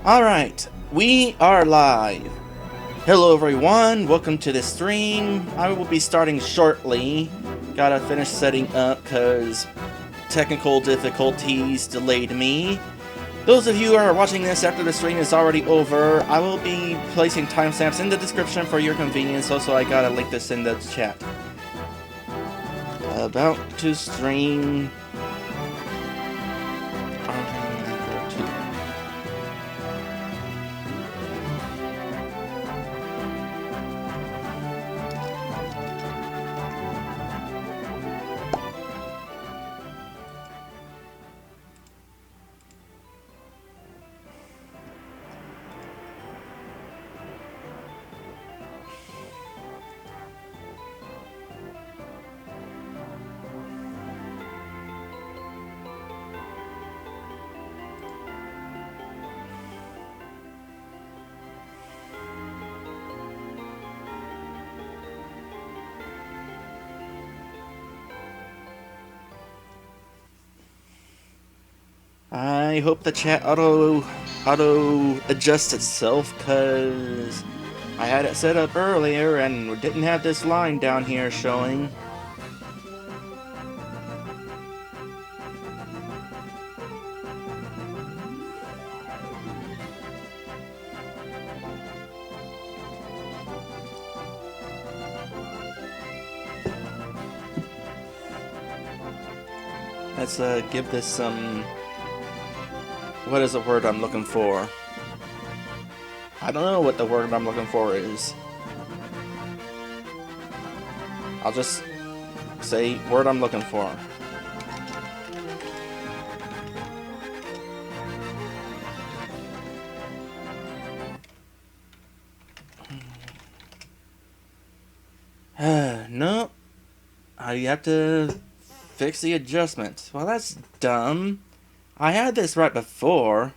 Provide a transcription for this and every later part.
Alright, we are live. Hello everyone, welcome to the stream. I will be starting shortly. Gotta finish setting up because technical difficulties delayed me. Those of you who are watching this after the stream is already over, I will be placing timestamps in the description for your convenience. Also, I gotta link this in the chat. About to stream. I hope the chat auto adjusts itself, cause I had it set up earlier and didn't have this line down here showing. Let's give this some... What is the word I'm looking for? I don't know what the word I'm looking for is. I'll just say word I'm looking for. No. You have to fix the adjustment. Well, that's dumb. I had this right before.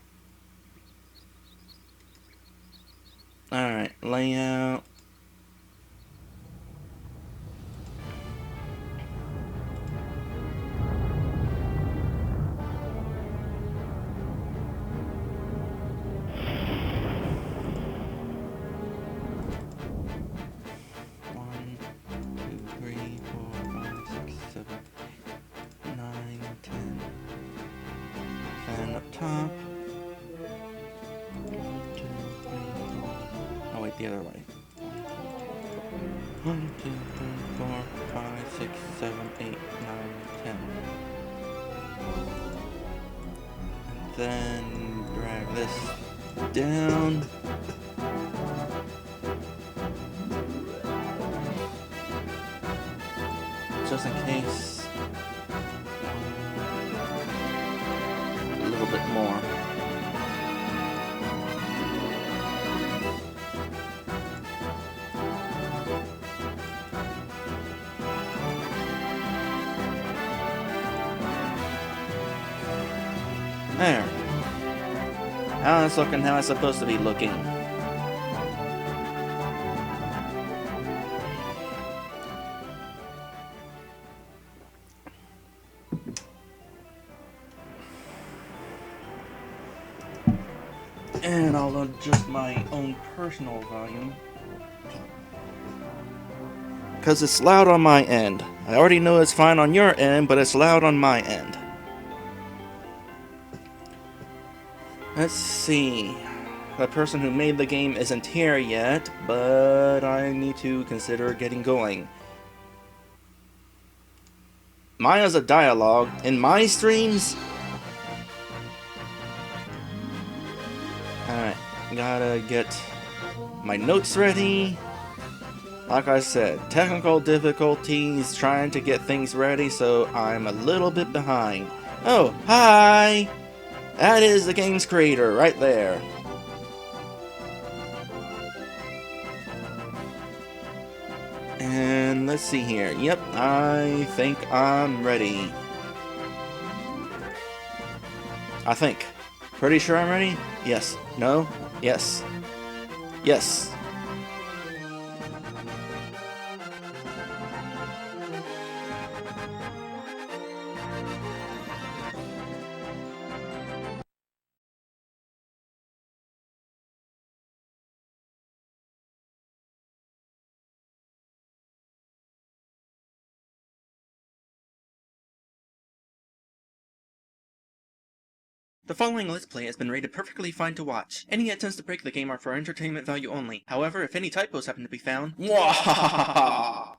Alright, layout. Top. 1, 2, 3, 4. Oh wait, the other way. 1, 2, 3, 4, 5, 6, 7, 8, 9, 10. And then drag this down. Just in case. A little bit more. There. Now it's looking how it's supposed to be looking. And I'll adjust my own personal volume. Because it's loud on my end. I already know it's fine on your end, but it's loud on my end. Let's see. The person who made the game isn't here yet, but I need to consider getting going. Mine is a dialogue. In my streams... Alright, gotta get my notes ready. Like I said, technical difficulties, trying to get things ready, so I'm a little bit behind. Oh, hi! That is the game's creator, right there. And let's see here. Yep, I think I'm ready. I think. Pretty sure I'm ready? Yes. No? Yes. Yes. The following Let's Play has been rated perfectly fine to watch. Any attempts to break the game are for entertainment value only. However, if any typos happen to be found, MWAHFOAHWT!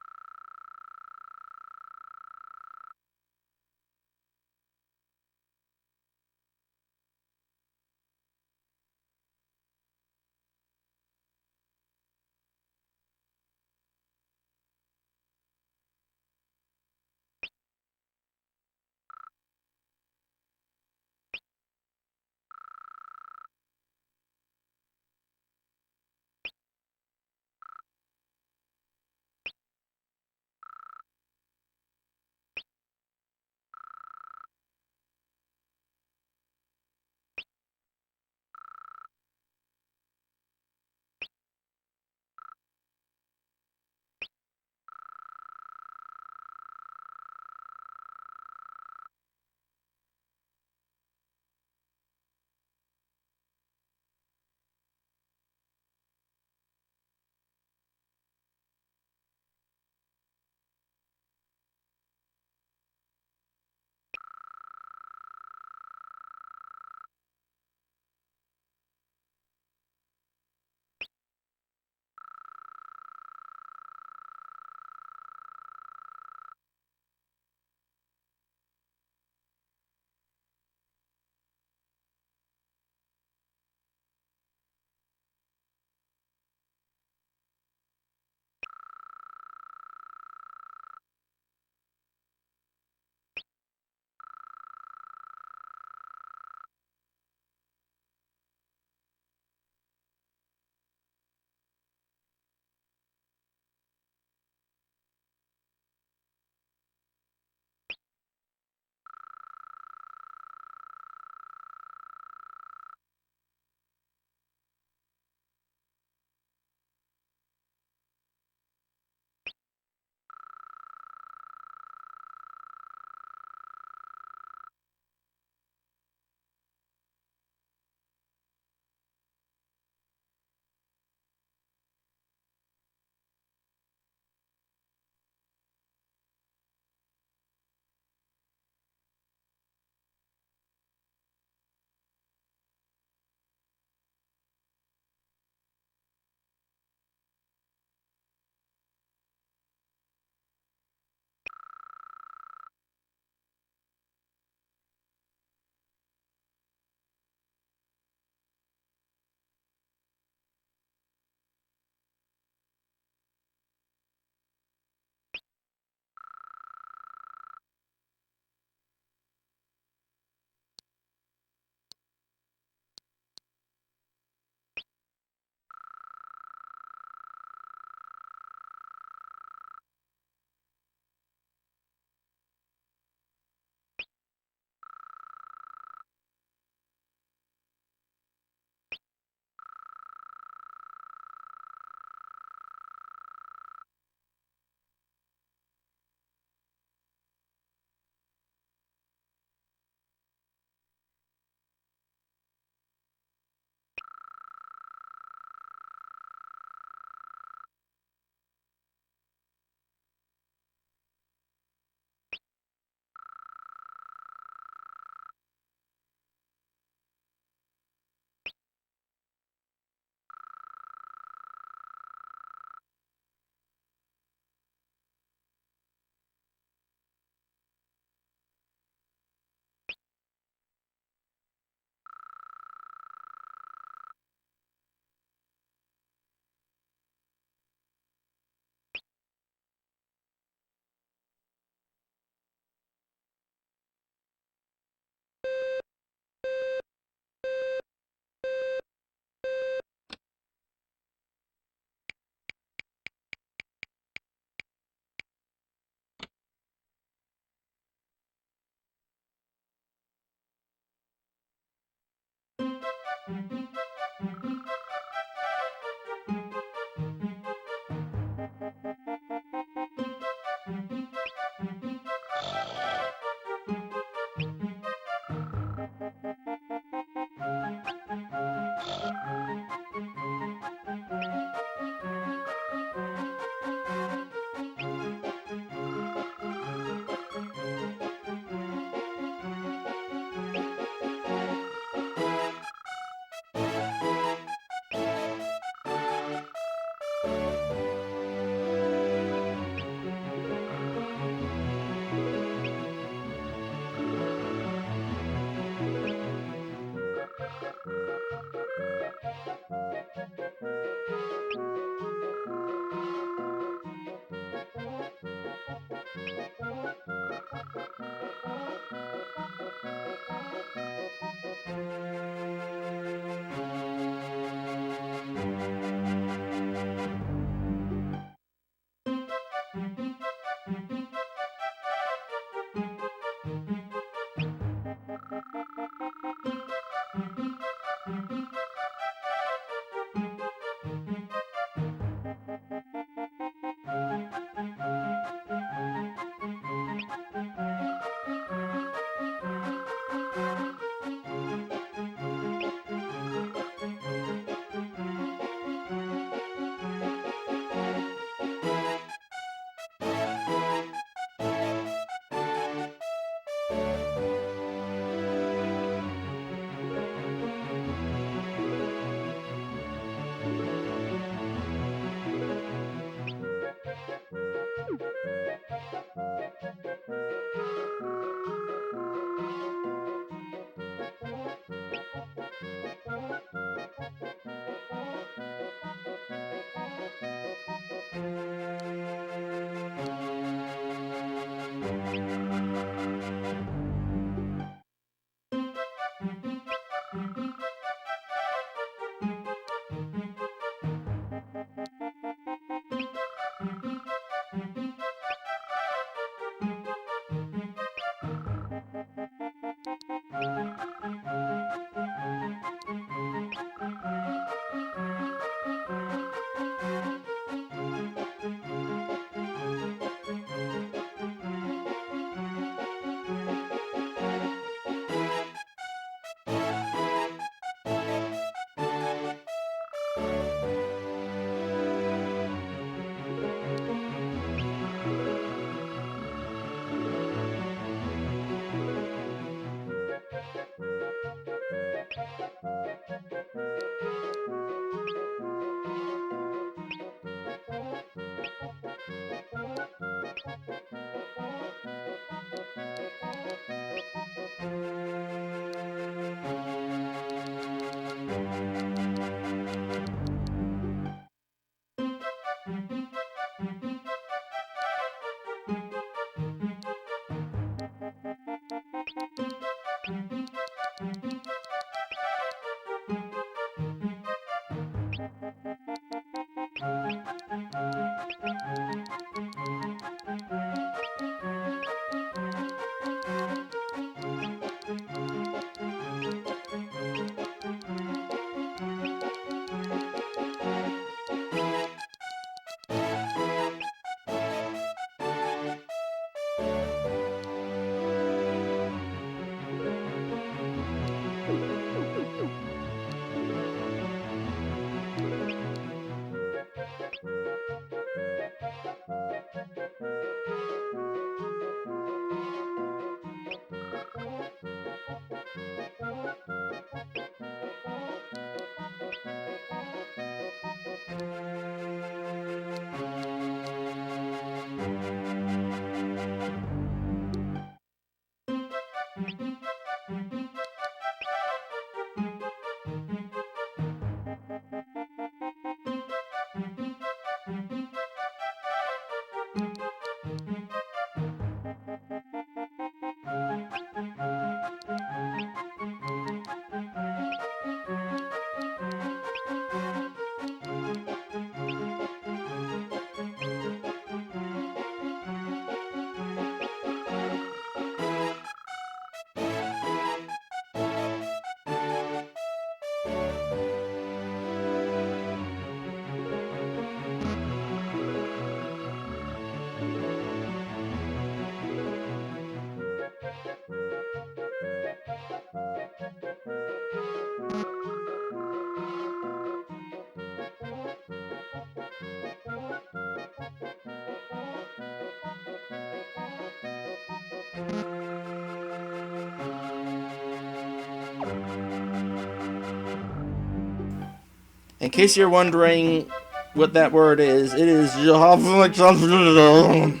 In case you're wondering what that word is, it is JOAHFOAHWT.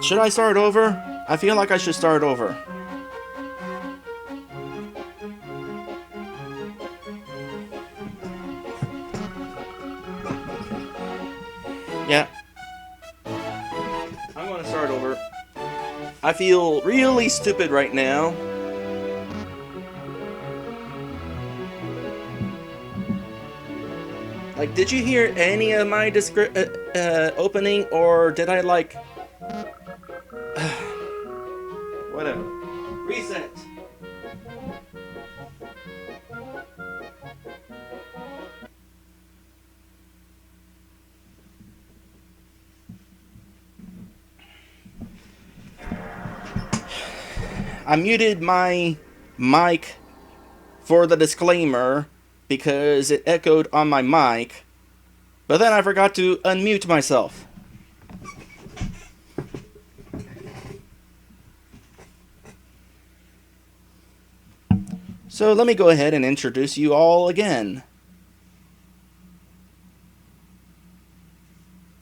Should I start over? I feel like I should start over. Yeah. I'm gonna start over. I feel really stupid right now. Like, did you hear any of my opening, or did I, like... Whatever. Reset. I muted my mic for the disclaimer because it echoed on my mic, but then I forgot to unmute myself. So let me go ahead and introduce you all again.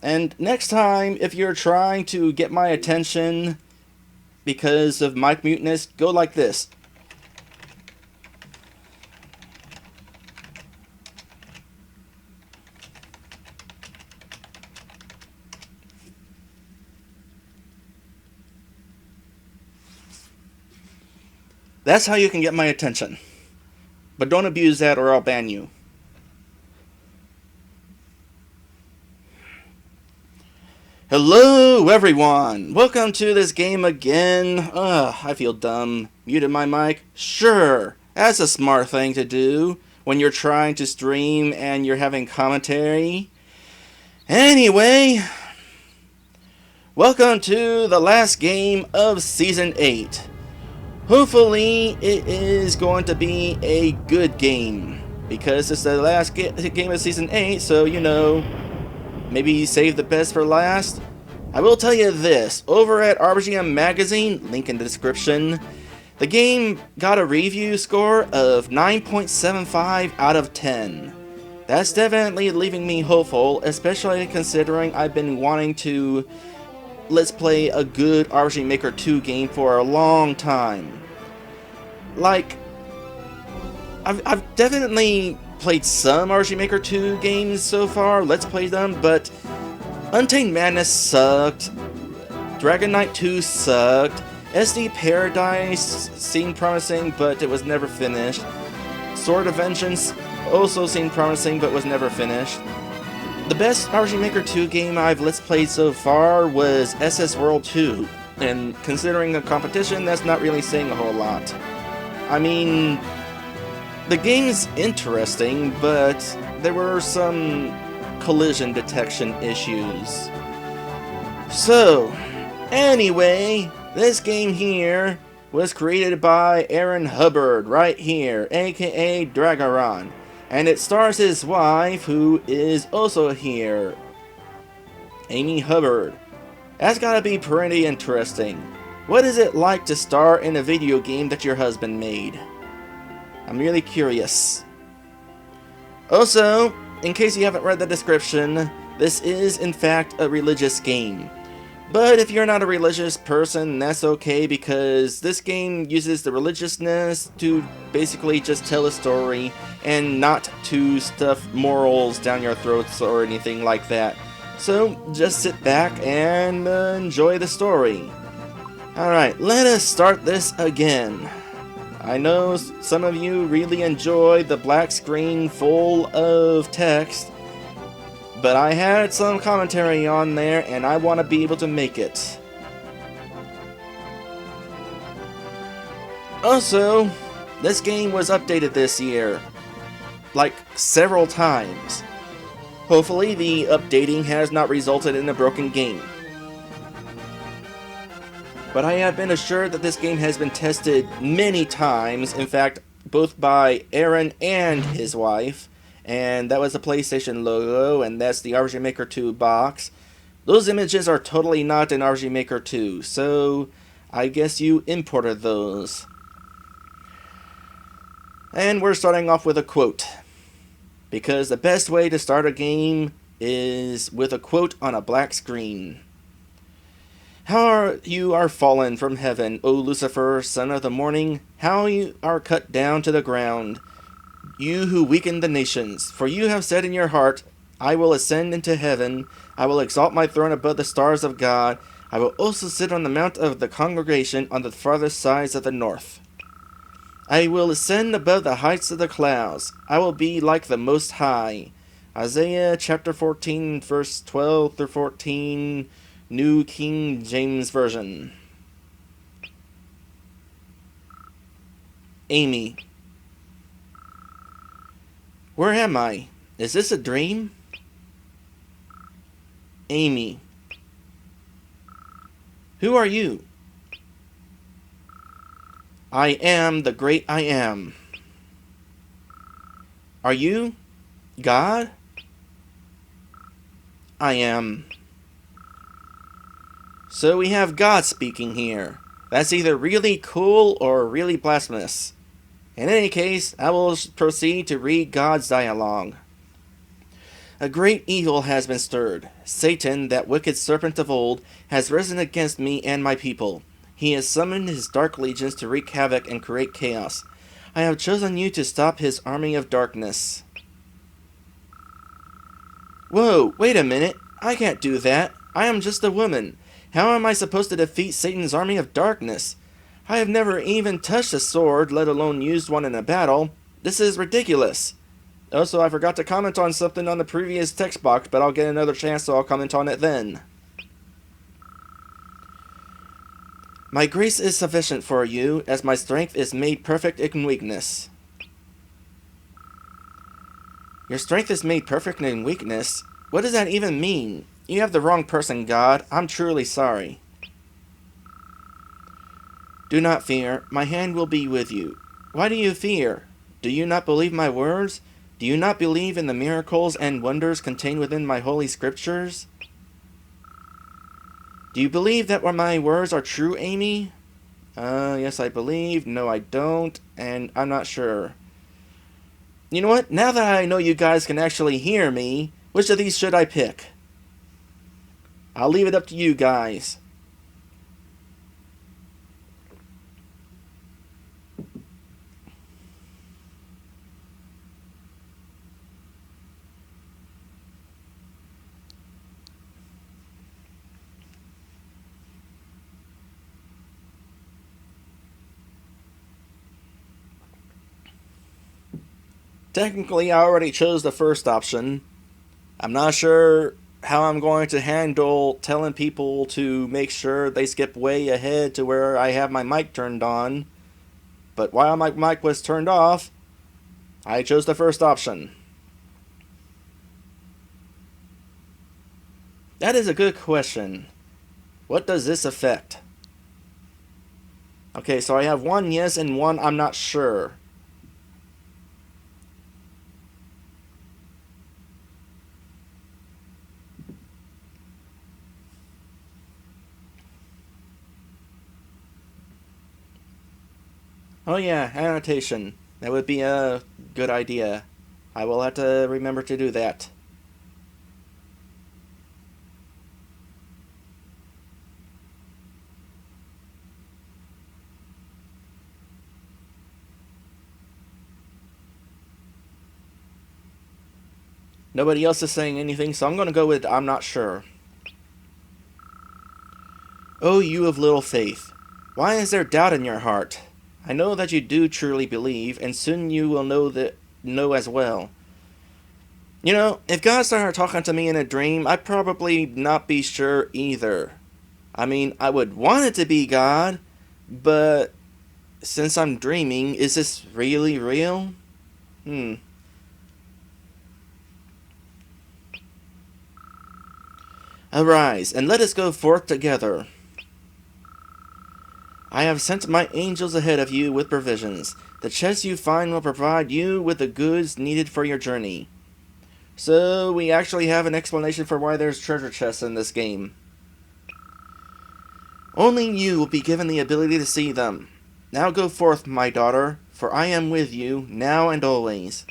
And next time, if you're trying to get my attention because of mic muteness, go like this. That's how you can get my attention. But don't abuse that or I'll ban you. Hello everyone! Welcome to this game again. I feel dumb. Muted my mic? Sure, that's a smart thing to do when you're trying to stream and you're having commentary. Anyway, welcome to the last game of Season 8. Hopefully it is going to be a good game, because it's the last game of Season 8, so you know, maybe save the best for last. I will tell you this, over at RPGM Magazine, link in the description, the game got a review score of 9.75 out of 10. That's definitely leaving me hopeful, especially considering I've been wanting to let's play a good RPG Maker 2 game for a long time. Like, I've definitely played some RPG Maker 2 games so far, let's play them, but Untamed Madness sucked, Dragon Knight 2 sucked, SD Paradise seemed promising but it was never finished, Sword of Vengeance also seemed promising but was never finished. The best RPG Maker 2 game I've let's played so far was SS World 2, and considering a competition, that's not really saying a whole lot. I mean, the game's interesting, but there were some collision detection issues. So, anyway, this game here was created by Aaron Hubbard, right here, aka Dragaron. And it stars his wife, who is also here, Amy Hubbard. That's gotta be pretty interesting. What is it like to star in a video game that your husband made? I'm really curious. Also, in case you haven't read the description, this is in fact a religious game. But if you're not a religious person, that's okay, because this game uses the religiousness to basically just tell a story and not to stuff morals down your throats or anything like that. So just sit back and enjoy the story. Alright, let us start this again. I know some of you really enjoy the black screen full of text, but I had some commentary on there and I want to be able to make it. Also, this game was updated this year, like several times. Hopefully the updating has not resulted in a broken game. But I have been assured that this game has been tested many times, in fact, both by Aaron and his wife, and that was the PlayStation logo, and that's the RPG Maker 2 box. Those images are totally not in RPG Maker 2, so I guess you imported those. And we're starting off with a quote, because the best way to start a game is with a quote on a black screen. You are fallen from heaven, O Lucifer, son of the morning! How you are cut down to the ground, you who weaken the nations! For you have said in your heart, I will ascend into heaven, I will exalt my throne above the stars of God, I will also sit on the mount of the congregation on the farthest sides of the north. I will ascend above the heights of the clouds, I will be like the Most High. Isaiah chapter 14, verse 12 through 14, New King James Version. Amy. Where am I? Is this a dream? Amy. Who are you? I am the great I am. Are you God? I am. So we have God speaking here. That's either really cool or really blasphemous. In any case, I will proceed to read God's dialogue. A great evil has been stirred. Satan, that wicked serpent of old, has risen against me and my people. He has summoned his dark legions to wreak havoc and create chaos. I have chosen you to stop his army of darkness. Whoa, wait a minute. I can't do that. I am just a woman. How am I supposed to defeat Satan's army of darkness? I have never even touched a sword, let alone used one in a battle. This is ridiculous. Also, I forgot to comment on something on the previous text box, but I'll get another chance, so I'll comment on it then. My grace is sufficient for you, as my strength is made perfect in weakness. Your strength is made perfect in weakness? What does that even mean? You have the wrong person, God. I'm truly sorry. Do not fear. My hand will be with you. Why do you fear? Do you not believe my words? Do you not believe in the miracles and wonders contained within my holy scriptures? Do you believe that my words are true, Amy? Yes, I believe. No, I don't. And I'm not sure. You know what? Now that I know you guys can actually hear me, which of these should I pick? I'll leave it up to you guys. Technically, I already chose the first option. I'm not sure how I'm going to handle telling people to make sure they skip way ahead to where I have my mic turned on. But while my mic was turned off, I chose the first option. That is a good question. What does this affect? Okay, so I have one yes and one I'm not sure. Oh yeah, annotation. That would be a good idea. I will have to remember to do that. Nobody else is saying anything, so I'm going to go with I'm not sure. Oh, you of little faith, why is there doubt in your heart? I know that you do truly believe, and soon you will know as well. You know, if God started talking to me in a dream, I'd probably not be sure either. I mean, I would want it to be God, but since I'm dreaming, is this really real? Arise, and let us go forth together. I have sent my angels ahead of you with provisions. The chest you find will provide you with the goods needed for your journey. So, we actually have an explanation for why there's treasure chests in this game. Only you will be given the ability to see them. Now go forth, my daughter, for I am with you, now and always.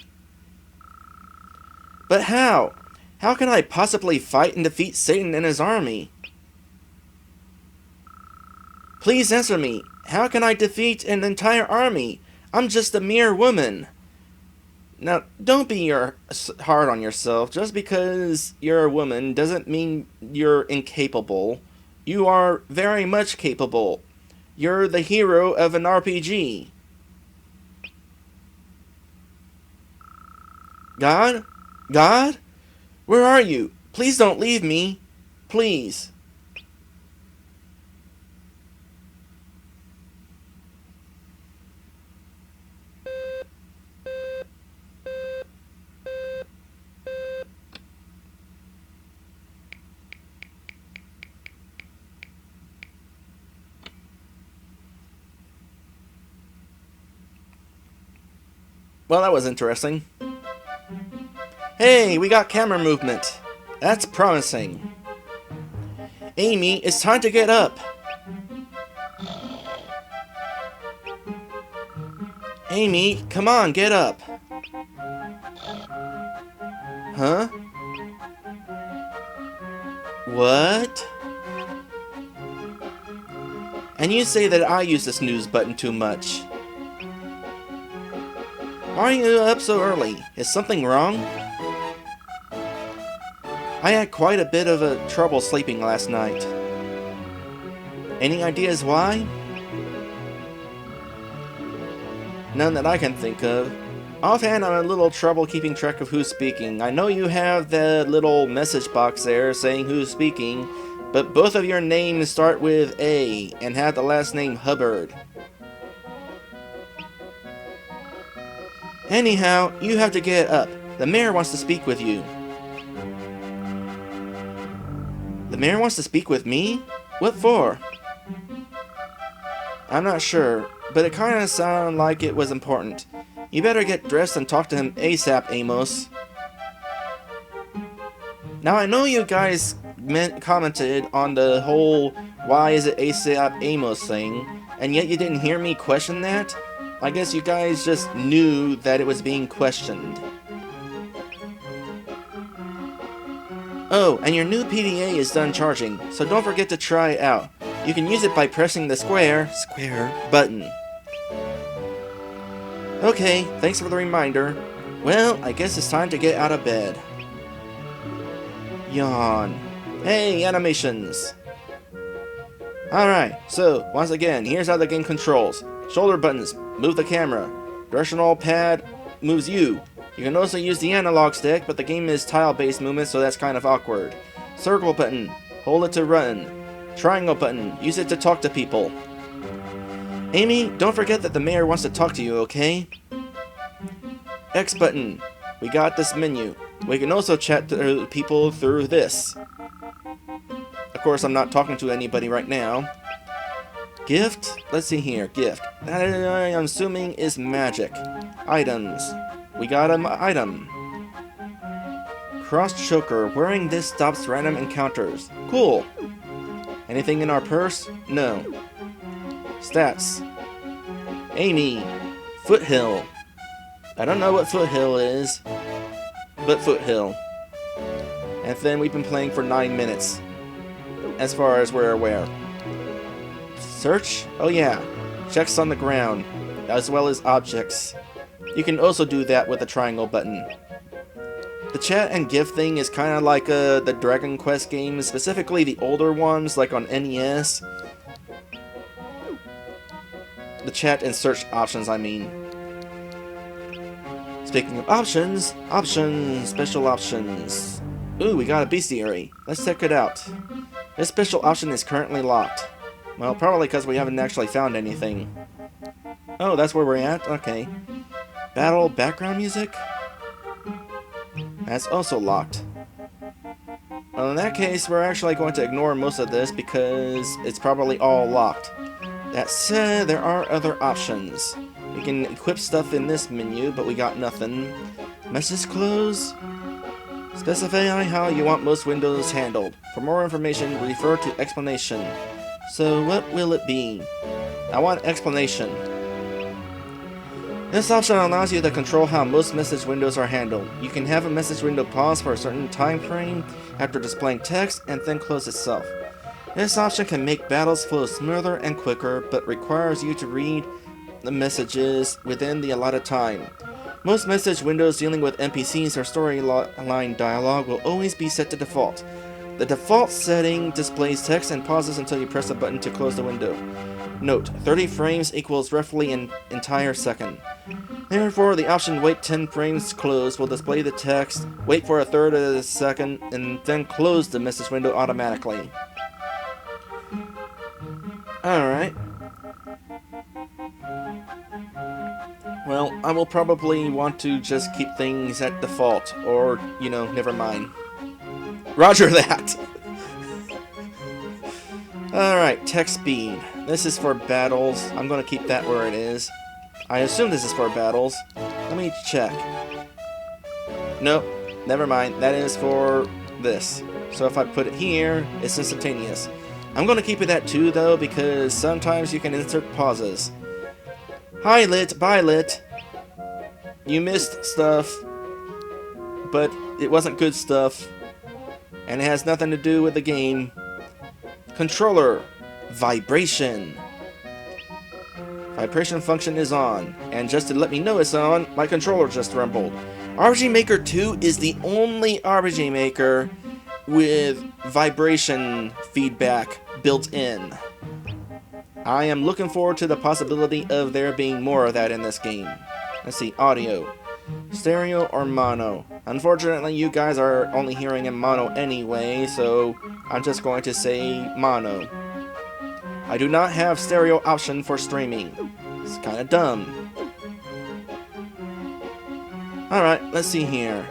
But how? How can I possibly fight and defeat Satan and his army? Please answer me. How can I defeat an entire army? I'm just a mere woman. Now, don't be hard on yourself. Just because you're a woman doesn't mean you're incapable. You are very much capable. You're the hero of an RPG. God? God? Where are you? Please don't leave me. Please. Well, that was interesting. Hey, we got camera movement. That's promising. Amy, it's time to get up. Amy, come on, get up. Huh? What? And you say that I use the snooze button too much. Why are you up so early? Is something wrong? I had quite a bit of trouble sleeping last night. Any ideas why? None that I can think of. Offhand, I'm a little trouble keeping track of who's speaking. I know you have the little message box there saying who's speaking, but both of your names start with A and have the last name Hubbard. Anyhow, you have to get up. The mayor wants to speak with you. The mayor wants to speak with me? What for? I'm not sure, but it kinda sounded like it was important. You better get dressed and talk to him ASAP, Amos. Now I know you guys commented on the whole why is it ASAP Amos thing, and yet you didn't hear me question that? I guess you guys just knew that it was being questioned. Oh, and your new PDA is done charging, so don't forget to try it out. You can use it by pressing the square button. Okay, thanks for the reminder. Well, I guess it's time to get out of bed. Yawn. Hey, animations! Alright, so, once again, here's how the game controls. Shoulder buttons move the camera. Directional pad moves you. You can also use the analog stick, but the game is tile-based movement, so that's kind of awkward. Circle button, hold it to run. Triangle button, use it to talk to people. Amy, don't forget that the mayor wants to talk to you, okay? X button, we got this menu. We can also chat to people through this. Of course, I'm not talking to anybody right now. Gift? Let's see here. Gift. That I'm assuming is magic. Items. We got an item. Cross choker. Wearing this stops random encounters. Cool. Anything in our purse? No. Stats. Amy. Foothill. I don't know what Foothill is, but Foothill. And then we've been playing for 9 minutes, as far as we're aware. Search? Oh yeah. Checks on the ground, as well as objects. You can also do that with the triangle button. The chat and gift thing is kind of like the Dragon Quest games, specifically the older ones, like on NES. The chat and search options, I mean. Speaking of options, special options. Ooh, we got a bestiary. Let's check it out. This special option is currently locked. Well, probably because we haven't actually found anything. Oh, that's where we're at? Okay. Battle background music? That's also locked. Well, in that case, we're actually going to ignore most of this because it's probably all locked. That said, there are other options. We can equip stuff in this menu, but we got nothing. Message close? Specify how you want most windows handled. For more information, refer to explanation. So what will it be? I want explanation. This option allows you to control how most message windows are handled. You can have a message window pause for a certain time frame after displaying text and then close itself. This option can make battles flow smoother and quicker, but requires you to read the messages within the allotted time. Most message windows dealing with NPCs or storyline dialogue will always be set to default. The default setting displays text and pauses until you press a button to close the window. Note, 30 frames equals roughly an entire second. Therefore, the option wait 10 frames to close will display the text, wait for a third of a second, and then close the message window automatically. Alright. Well, I will probably want to just keep things at default, or, you know, never mind. Roger that! Alright, text speed. This is for battles. I'm going to keep that where it is. I assume this is for battles. Let me check. Nope, never mind. That is for this. So if I put it here, it's instantaneous. I'm going to keep it at 2 though, because sometimes you can insert pauses. Hi Lit, bye Lit. You missed stuff, but it wasn't good stuff, and it has nothing to do with the game. Controller. Vibration. Vibration function is on, and just to let me know it's on, my controller just rumbled. RPG Maker 2 is the only RPG Maker with vibration feedback built in. I am looking forward to the possibility of there being more of that in this game. Let's see, audio. Stereo or mono? Unfortunately, you guys are only hearing in mono anyway, so I'm just going to say mono. I do not have stereo option for streaming. It's kind of dumb. Alright, let's see here.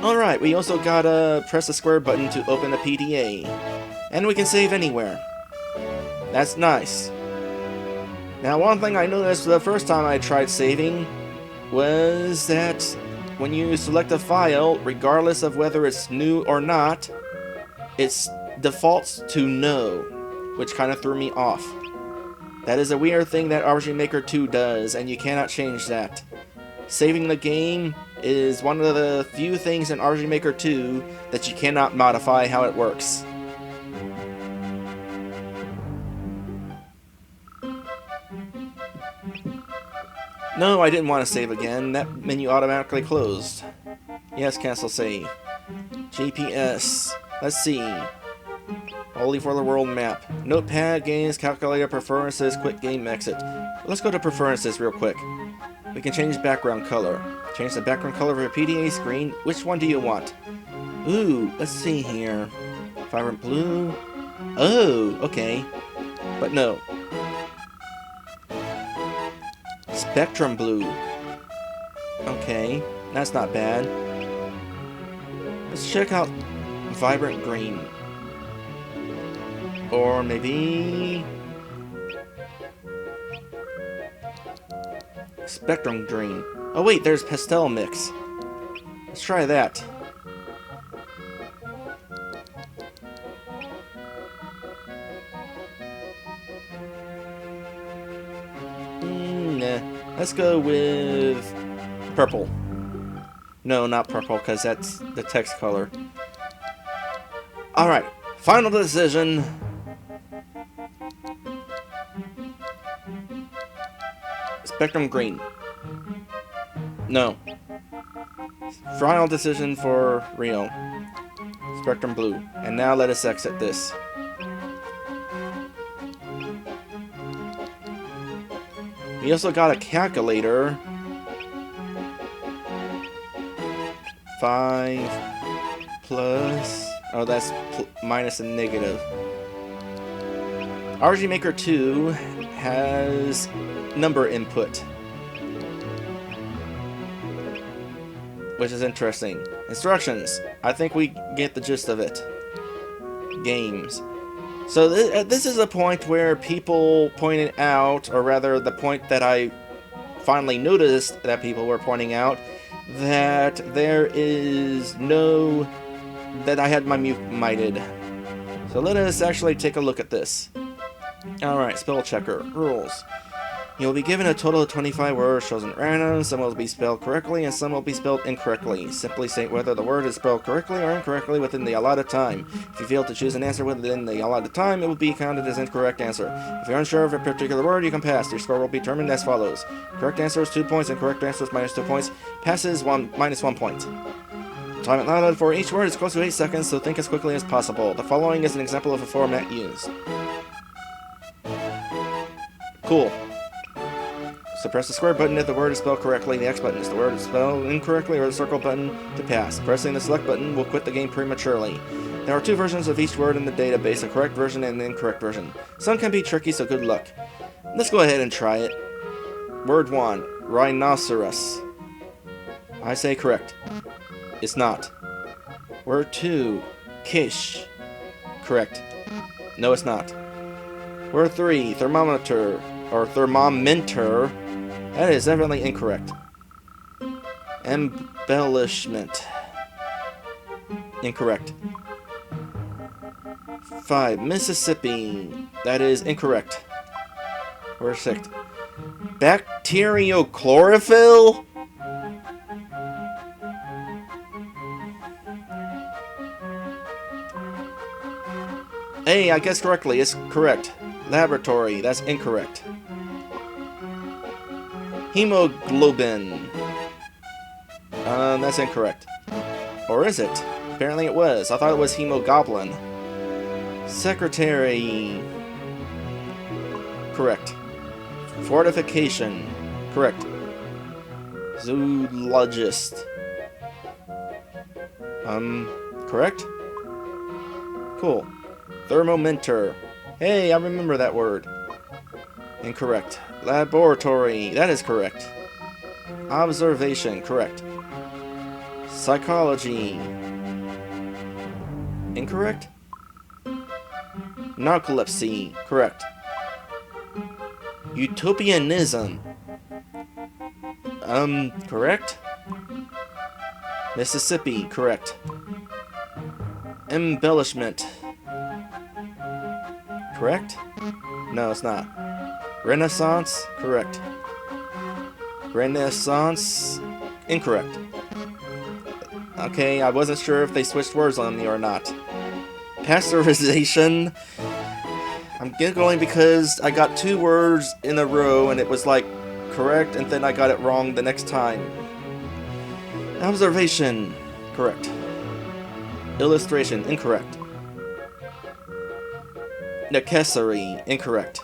Alright, we also gotta press the square button to open the PDA. And we can save anywhere. That's nice. Now, one thing I noticed the first time I tried saving was that when you select a file, regardless of whether it's new or not, it defaults to no, which kind of threw me off. That is a weird thing that RPG Maker 2 does, and you cannot change that. Saving the game is one of the few things in RPG Maker 2 that you cannot modify how it works. No, I didn't want to save again. That menu automatically closed. Yes, cancel save. GPS. Let's see. Only for the world map. Notepad, games, calculator, preferences, quick game exit. Let's go to preferences real quick. We can change background color. Change the background color of your PDA screen. Which one do you want? Ooh, let's see here. Vibrant blue. Oh, okay. But no. Spectrum blue. Okay, that's not bad. Let's check out vibrant green. Or maybe spectrum green. Oh wait, there's pastel mix. Let's try that. Nah. Let's go with purple. No, not purple, because that's the text color. Alright, final decision. Spectrum green. No. Final decision for real. Spectrum blue. And now let us exit this. We also got a calculator. 5 plus... Oh, that's minus and negative. RPG Maker 2 has number input, which is interesting. Instructions. I think we get the gist of it. Games. So this is a point where people pointed out, or rather the point that I finally noticed that people were pointing out, that there is no... that I had my mute muted. So let us actually take a look at this. Alright, spell checker. Rules. You will be given a total of 25 words chosen at random. Some will be spelled correctly and some will be spelled incorrectly. Simply state whether the word is spelled correctly or incorrectly within the allotted time. If you fail to choose an answer within the allotted time, it will be counted as incorrect answer. If you're unsure of a particular word, you can pass. Your score will be determined as follows. Correct answer is 2 points, incorrect answer is -2 points. Passes -1 point. Time allotted for each word is close to 8 seconds, so think as quickly as possible. The following is an example of a format used. Cool. So press the square button if the word is spelled correctly, the X button if the word is spelled incorrectly, or the circle button to pass. Pressing the select button will quit the game prematurely. There are 2 versions of each word in the database, a correct version and an incorrect version. Some can be tricky, so good luck. Let's go ahead and try it. Word 1, rhinoceros. I say correct. It's not. Word 2, kish. Correct. No, it's not. Word 3, thermometer, or thermometer. That is definitely incorrect. Embellishment. Incorrect. 5, Mississippi. That is incorrect. Word 6, bacteriochlorophyll? Hey, I guessed correctly. It's correct. Laboratory. That's incorrect. Hemoglobin. That's incorrect. Or is it? Apparently it was. I thought it was hemogoblin. Secretary. Correct. Fortification. Correct. Zoologist. Correct? Cool. Thermometer. Hey, I remember that word. Incorrect. Laboratory. That is correct. Observation. Correct. Psychology. Incorrect. Narcolepsy. Correct. Utopianism. Correct. Mississippi. Correct. Embellishment. Correct? No, it's not. Renaissance? Correct. Renaissance? Incorrect. Okay, I wasn't sure if they switched words on me or not. Pasteurization? I'm giggling because I got 2 words in a row and it was like correct and then I got it wrong the next time. Observation? Correct. Illustration? Incorrect. Necessary, incorrect.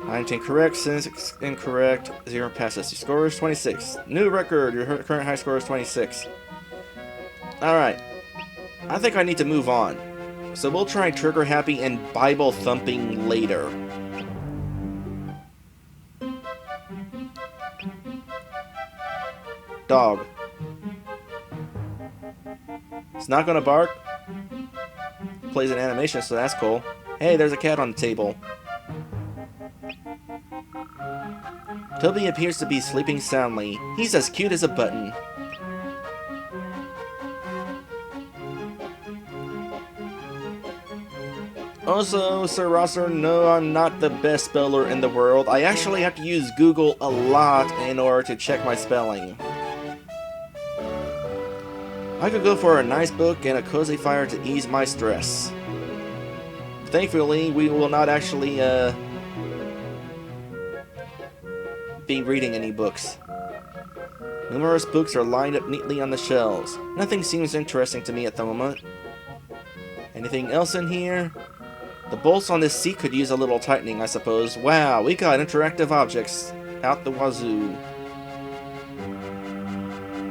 19 correct, 6 incorrect, 0 passes. Your score is 26. New record, your current high score is 26. Alright. I think I need to move on. So we'll try trigger happy and Bible thumping later. Dog. It's not gonna bark. Plays an animation, so that's cool. Hey, there's a cat on the table. Toby appears to be sleeping soundly. He's as cute as a button. Also, Sir Rosser, no, I'm not the best speller in the world. I actually have to use Google a lot in order to check my spelling. I could go for a nice book and a cozy fire to ease my stress. Thankfully, we will not actually, be reading any books. Numerous books are lined up neatly on the shelves. Nothing seems interesting to me at the moment. Anything else in here? The bolts on this seat could use a little tightening, I suppose. Wow, we got interactive objects out the wazoo.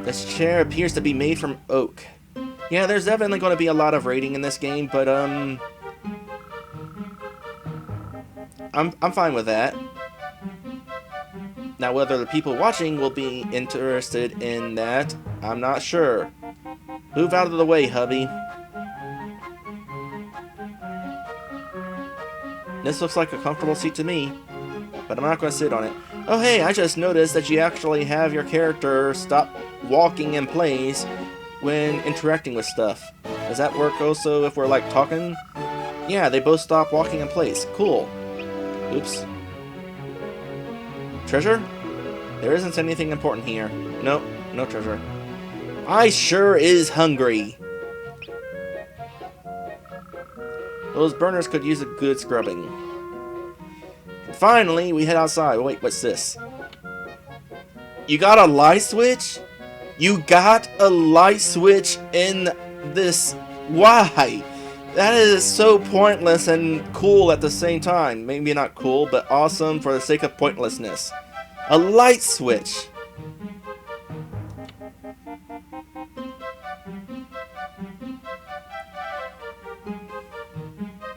This chair appears to be made from oak. Yeah, there's definitely going to be a lot of rating in this game, but I'm fine with that. Now, whether the people watching will be interested in that, I'm not sure. Move out of the way, hubby. This looks like a comfortable seat to me, but I'm not going to sit on it. Oh hey, I just noticed that you actually have your character stop walking in place when interacting with stuff. Does that work also if we're like talking? Yeah, they both stop walking in place. Cool. Oops. Treasure? There isn't anything important here. Nope, no treasure. I sure is hungry. Those burners could use a good scrubbing. And finally, we head outside. Wait, what's this? You got a light switch? You got a light switch in this. Why? That is so pointless and cool at the same time. Maybe not cool, but awesome for the sake of pointlessness. A light switch.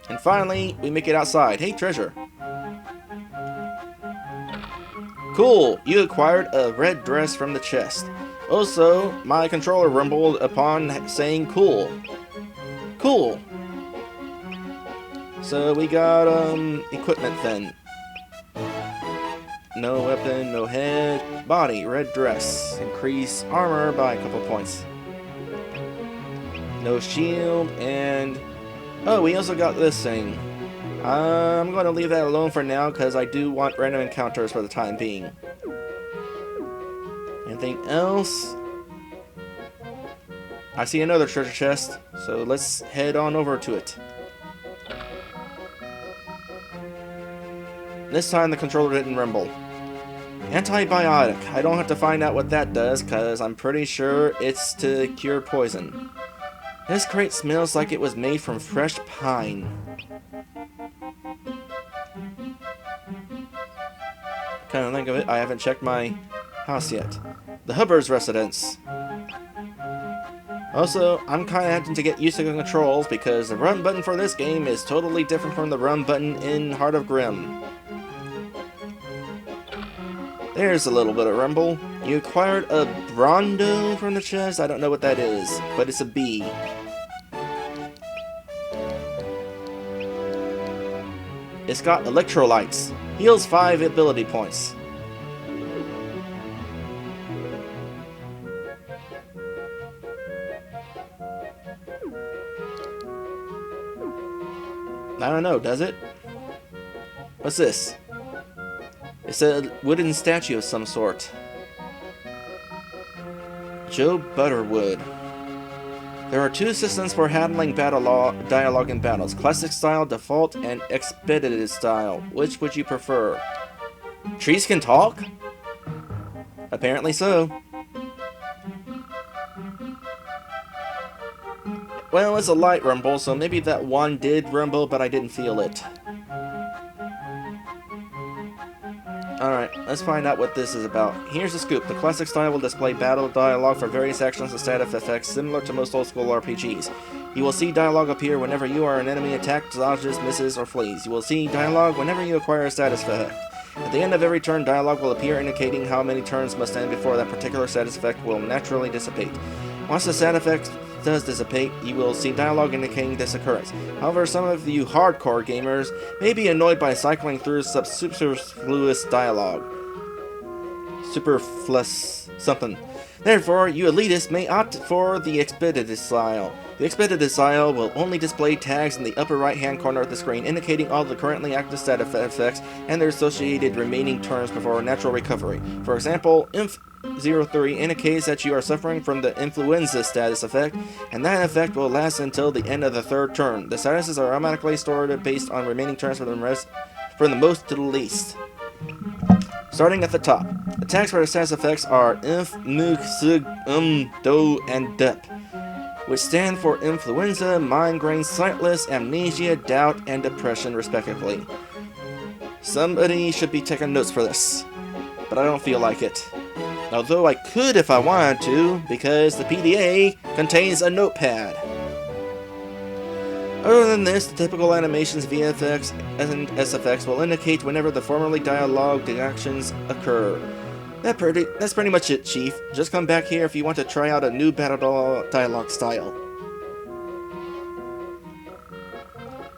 And finally, we make it outside. Hey, treasure. Cool, you acquired a red dress from the chest. Also, my controller rumbled upon saying cool. Cool. So we got, equipment then. No weapon, no head. Body, red dress. Increase armor by a couple points. No shield, and... oh, we also got this thing. I'm going to leave that alone for now, because I do want random encounters for the time being. Anything else? I see another treasure chest, so let's head on over to it. This time the controller didn't rumble. Antibiotic. I don't have to find out what that does, because I'm pretty sure it's to cure poison. This crate smells like it was made from fresh pine. Kind of think of it, I haven't checked my house yet. The Hubbard's residence. Also, I'm kind of having to get used to the controls because the run button for this game is totally different from the run button in Heart of Grimm. There's a little bit of rumble. You acquired a Brondo from the chest. I don't know what that is, but it's a B. It's got electrolytes. Heals 5 ability points. I don't know, does it? What's this? It's a wooden statue of some sort. Joe Butterwood. There are 2 systems for handling dialogue in battles. Classic style, default, and expedited style. Which would you prefer? Trees can talk? Apparently so. Well, it's a light rumble, so maybe that one did rumble, but I didn't feel it. Alright, let's find out what this is about. Here's the scoop. The classic style will display battle dialogue for various actions and status effects similar to most old-school RPGs. You will see dialogue appear whenever you are an enemy attacked, dodges, misses, or flees. You will see dialogue whenever you acquire a status effect. At the end of every turn, dialogue will appear indicating how many turns must end before that particular status effect will naturally dissipate. Once the status effect does dissipate, you will see dialogue indicating this occurrence. However, some of you hardcore gamers may be annoyed by cycling through superfluous dialogue. Superfluous something. Therefore, you elitists may opt for the expedited style. The expedited style will only display tags in the upper right-hand corner of the screen indicating all the currently active status effects and their associated remaining turns before natural recovery. For example, Inf03 indicates that you are suffering from the influenza status effect, and that effect will last until the end of the 3rd turn. The statuses are automatically stored based on remaining turns from the most to the least. Starting at the top, attacks for the status effects are Inf, Nuk, Sug, Do, and Dep, which stand for influenza, migraine, sightless, amnesia, doubt, and depression, respectively. Somebody should be taking notes for this, but I don't feel like it. Although I could if I wanted to, because the PDA contains a notepad. Other than this, the typical animations, VFX, and SFX will indicate whenever the formerly dialogued actions occur. That's pretty much it, Chief. Just come back here if you want to try out a new battle dialogue style.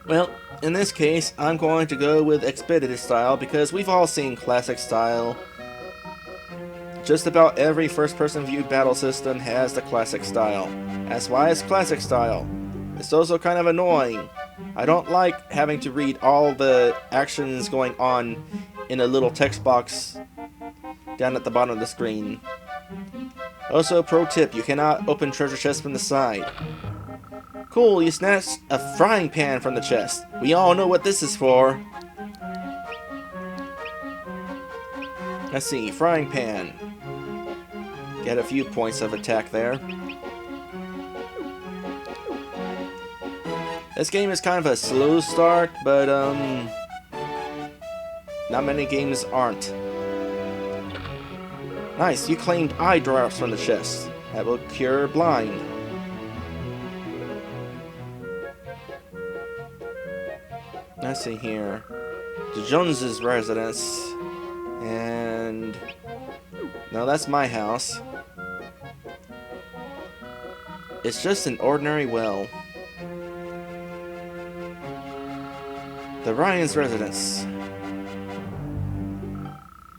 Well, in this case, I'm going to go with expedited style because we've all seen classic style. Just about every first-person view battle system has the classic style. That's why it's classic style. It's also kind of annoying. I don't like having to read all the actions going on in a little text box down at the bottom of the screen. Also, pro tip, you cannot open treasure chests from the side. Cool, you snatched a frying pan from the chest. We all know what this is for. Let's see, frying pan. Get a few points of attack there. This game is kind of a slow start, but not many games aren't. Nice, you claimed eye drops from the chest. That will cure blind. Let's see here. The Joneses' residence. And... no, that's my house. It's just an ordinary well. The Ryan's residence.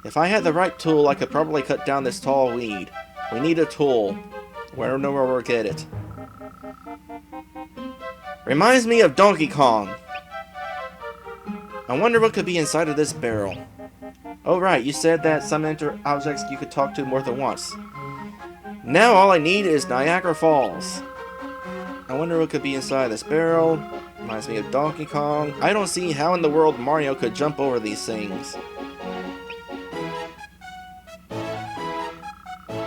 If I had the right tool, I could probably cut down this tall weed. We need a tool. We don't know where we'll get it. Reminds me of Donkey Kong. I wonder what could be inside of this barrel. Oh right, you said that some objects you could talk to more than once. Now all I need is Niagara Falls. I wonder what could be inside this barrel. Reminds me of Donkey Kong. I don't see how in the world Mario could jump over these things.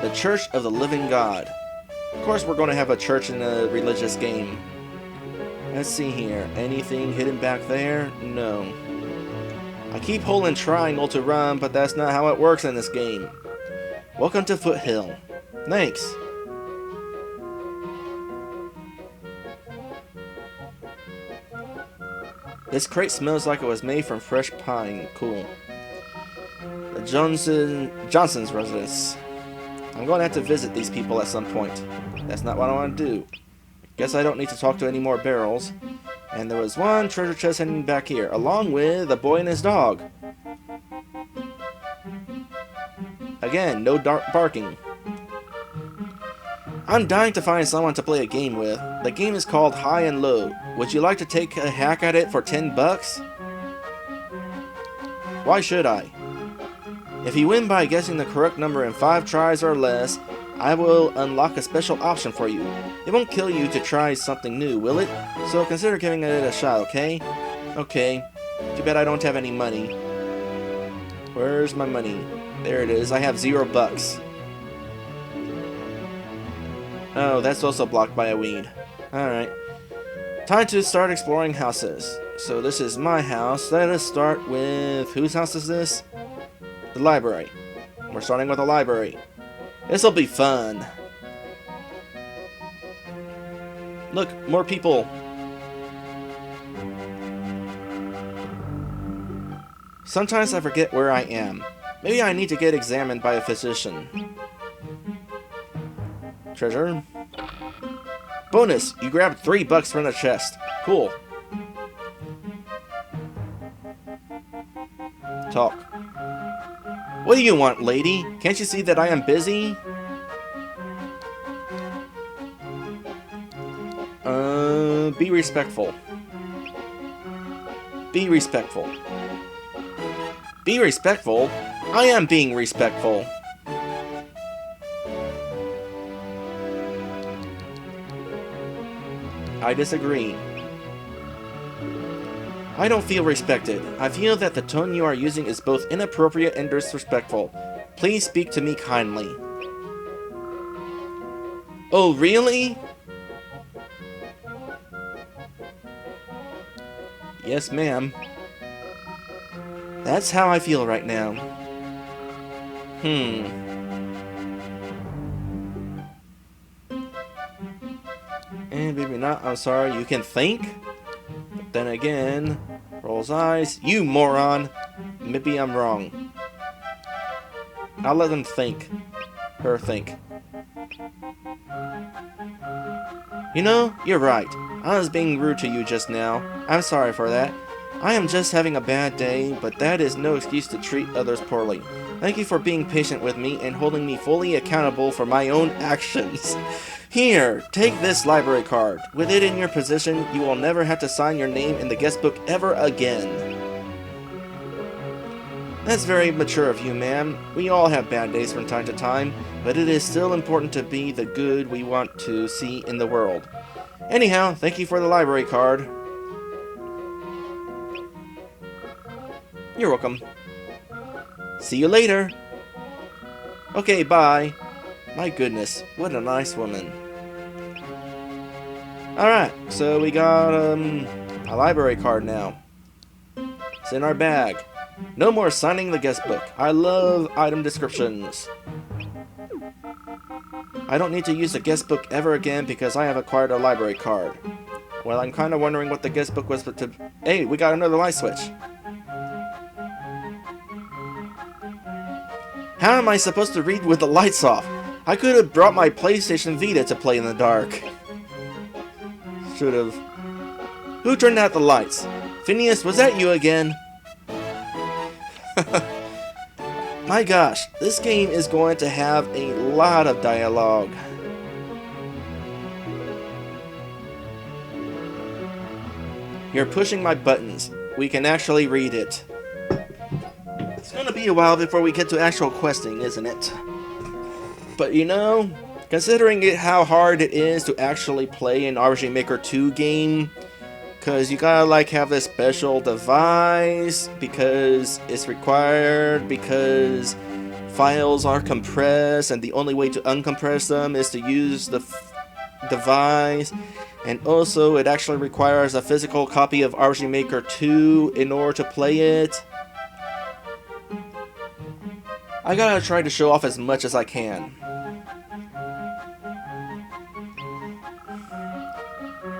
The Church of the Living God. Of course we're going to have a church in a religious game. Let's see here. Anything hidden back there? No. I keep holding triangle to run, but that's not how it works in this game. Welcome to Foothill. Thanks. This crate smells like it was made from fresh pine. Cool. The Johnson's residence. I'm going to have to visit these people at some point. That's not what I want to do. Guess I don't need to talk to any more barrels. And there was one treasure chest hidden back here, along with a boy and his dog. Again, no barking. I'm dying to find someone to play a game with. The game is called High and Low. Would you like to take a hack at it for 10 bucks? Why should I? If you win by guessing the correct number in 5 tries or less, I will unlock a special option for you. It won't kill you to try something new, will it? So consider giving it a shot, okay? Okay. Too bad I don't have any money. Where's my money? There it is. I have 0 bucks. Oh, that's also blocked by a weed. Alright. Time to start exploring houses. So this is my house. Let us start with... whose house is this? The library. We're starting with a library. This'll be fun. Look, more people. Sometimes I forget where I am. Maybe I need to get examined by a physician. Treasure. Bonus! You grabbed 3 bucks from the chest. Cool. Talk. What do you want, lady? Can't you see that I am busy? Be respectful. Be respectful. Be respectful? I am being respectful. I disagree. I don't feel respected. I feel that the tone you are using is both inappropriate and disrespectful. Please speak to me kindly. Oh, really? Yes, ma'am. That's how I feel right now. And maybe not. I'm sorry. You can think? But then again, rolls eyes. You moron! Maybe I'm wrong. I'll let them think. Her think. You know, you're right. I was being rude to you just now. I'm sorry for that. I am just having a bad day, but that is no excuse to treat others poorly. Thank you for being patient with me and holding me fully accountable for my own actions. Here, take this library card. With it in your possession, you will never have to sign your name in the guest book ever again. That's very mature of you, ma'am. We all have bad days from time to time, but it is still important to be the good we want to see in the world. Anyhow, thank you for the library card. You're welcome. See you later. Okay, bye. My goodness, what a nice woman. Alright, so we got a library card now. It's in our bag. No more signing the guest book. I love item descriptions. I don't need to use the guest book ever again because I have acquired a library card. Well, I'm kind of wondering what the guest book was, but hey, we got another light switch. How am I supposed to read with the lights off? I could have brought my PlayStation Vita to play in the dark. Should've. Who turned out the lights? Phineas, was that you again? My gosh, this game is going to have a lot of dialogue. You're pushing my buttons. We can actually read it. It's gonna be a while before we get to actual questing, isn't it? But you know, considering how hard it is to actually play an RPG Maker 2 game, because you gotta like have this special device, because it's required, because files are compressed, and the only way to uncompress them is to use the device, and also it actually requires a physical copy of RPG Maker 2 in order to play it. I gotta try to show off as much as I can.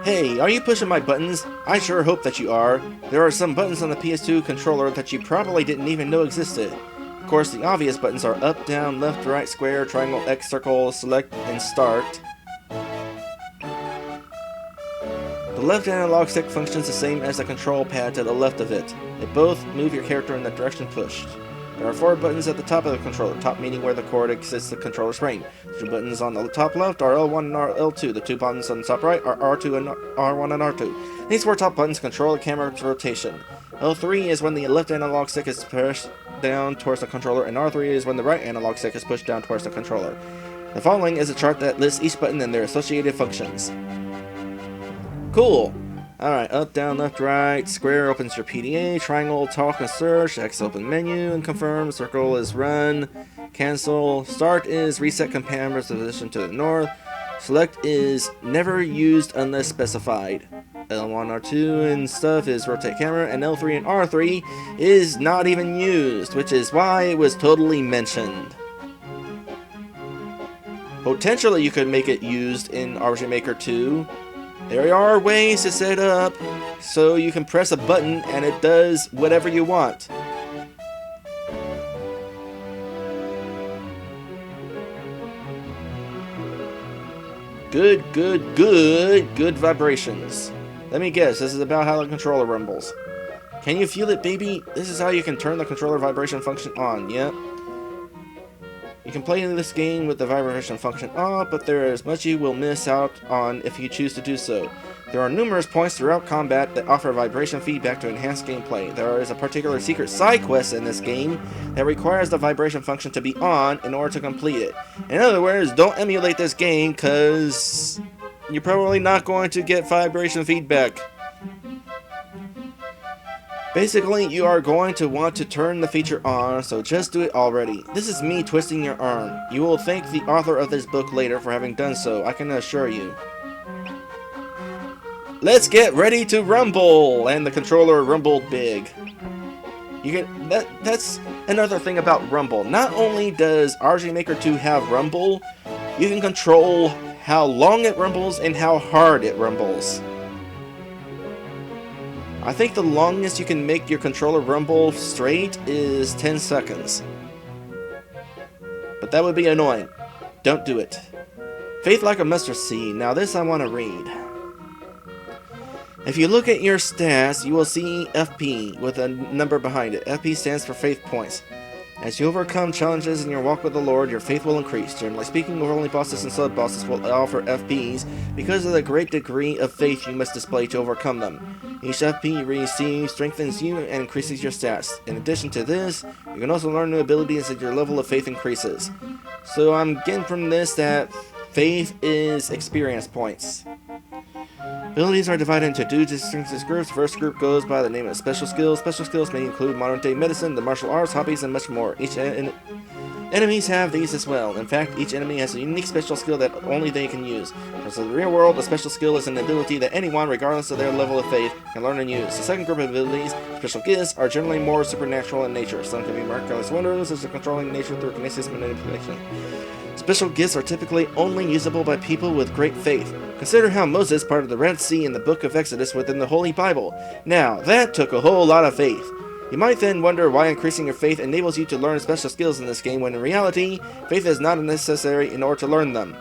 Hey, are you pushing my buttons? I sure hope that you are. There are some buttons on the PS2 controller that you probably didn't even know existed. Of course, the obvious buttons are up, down, left, right, square, triangle, X, circle, select, and start. The left analog stick functions the same as the control pad to the left of it. They both move your character in the direction pushed. There are 4 buttons at the top of the controller, top meaning where the cord exits the controller's brain. The 2 buttons on the top left are L1 and L2. The 2 buttons on the top right are R2 and R1 and R2. These 4 top buttons control the camera's rotation. L3 is when the left analog stick is pushed down towards the controller, and R3 is when the right analog stick is pushed down towards the controller. The following is a chart that lists each button and their associated functions. Cool! Alright, up, down, left, right, square opens your PDA, triangle, talk and search, X open menu and confirm, circle is run, cancel, start is reset camera's position to the north, select is never used unless specified, L1, R2 and stuff is rotate camera, and L3 and R3 is not even used, which is why it was totally mentioned. Potentially you could make it used in RPG Maker 2. There are ways to set up so you can press a button and it does whatever you want. Good vibrations. Let me guess, this is about how the controller rumbles. Can you feel it, baby? This is how you can turn the controller vibration function on, yep. You can play this game with the vibration function off, but there is much you will miss out on if you choose to do so. There are numerous points throughout combat that offer vibration feedback to enhance gameplay. There is a particular secret side quest in this game that requires the vibration function to be on in order to complete it. In other words, don't emulate this game because you're probably not going to get vibration feedback. Basically, you are going to want to turn the feature on, so just do it already. This is me twisting your arm. You will thank the author of this book later for having done so, I can assure you. Let's get ready to rumble! And the controller rumbled big. You get that's another thing about rumble. Not only does RPG Maker 2 have rumble, you can control how long it rumbles and how hard it rumbles. I think the longest you can make your controller rumble straight is 10 seconds. But that would be annoying. Don't do it. Faith like a mustard seed. Now this I want to read. If you look at your stats, you will see FP with a number behind it. FP stands for faith points. As you overcome challenges in your walk with the Lord, your faith will increase. Generally speaking, only bosses and sub-bosses will offer FPs because of the great degree of faith you must display to overcome them. Each FP you receive strengthens you and increases your stats. In addition to this, you can also learn new abilities as your level of faith increases. So I'm getting from this that faith is experience points. Abilities are divided into two distinct groups. The first group goes by the name of special skills. Special skills may include modern-day medicine, the martial arts, hobbies, and much more. Enemies have these as well. In fact, each enemy has a unique special skill that only they can use. As in the real world, a special skill is an ability that anyone, regardless of their level of faith, can learn and use. The second group of abilities, special gifts, are generally more supernatural in nature. Some can be miraculous wonders, such as controlling nature through kinesis manipulation. Special gifts are typically only usable by people with great faith. Consider how Moses parted the Red Sea in the book of Exodus within the Holy Bible. Now, that took a whole lot of faith. You might then wonder why increasing your faith enables you to learn special skills in this game, when in reality, faith is not necessary in order to learn them.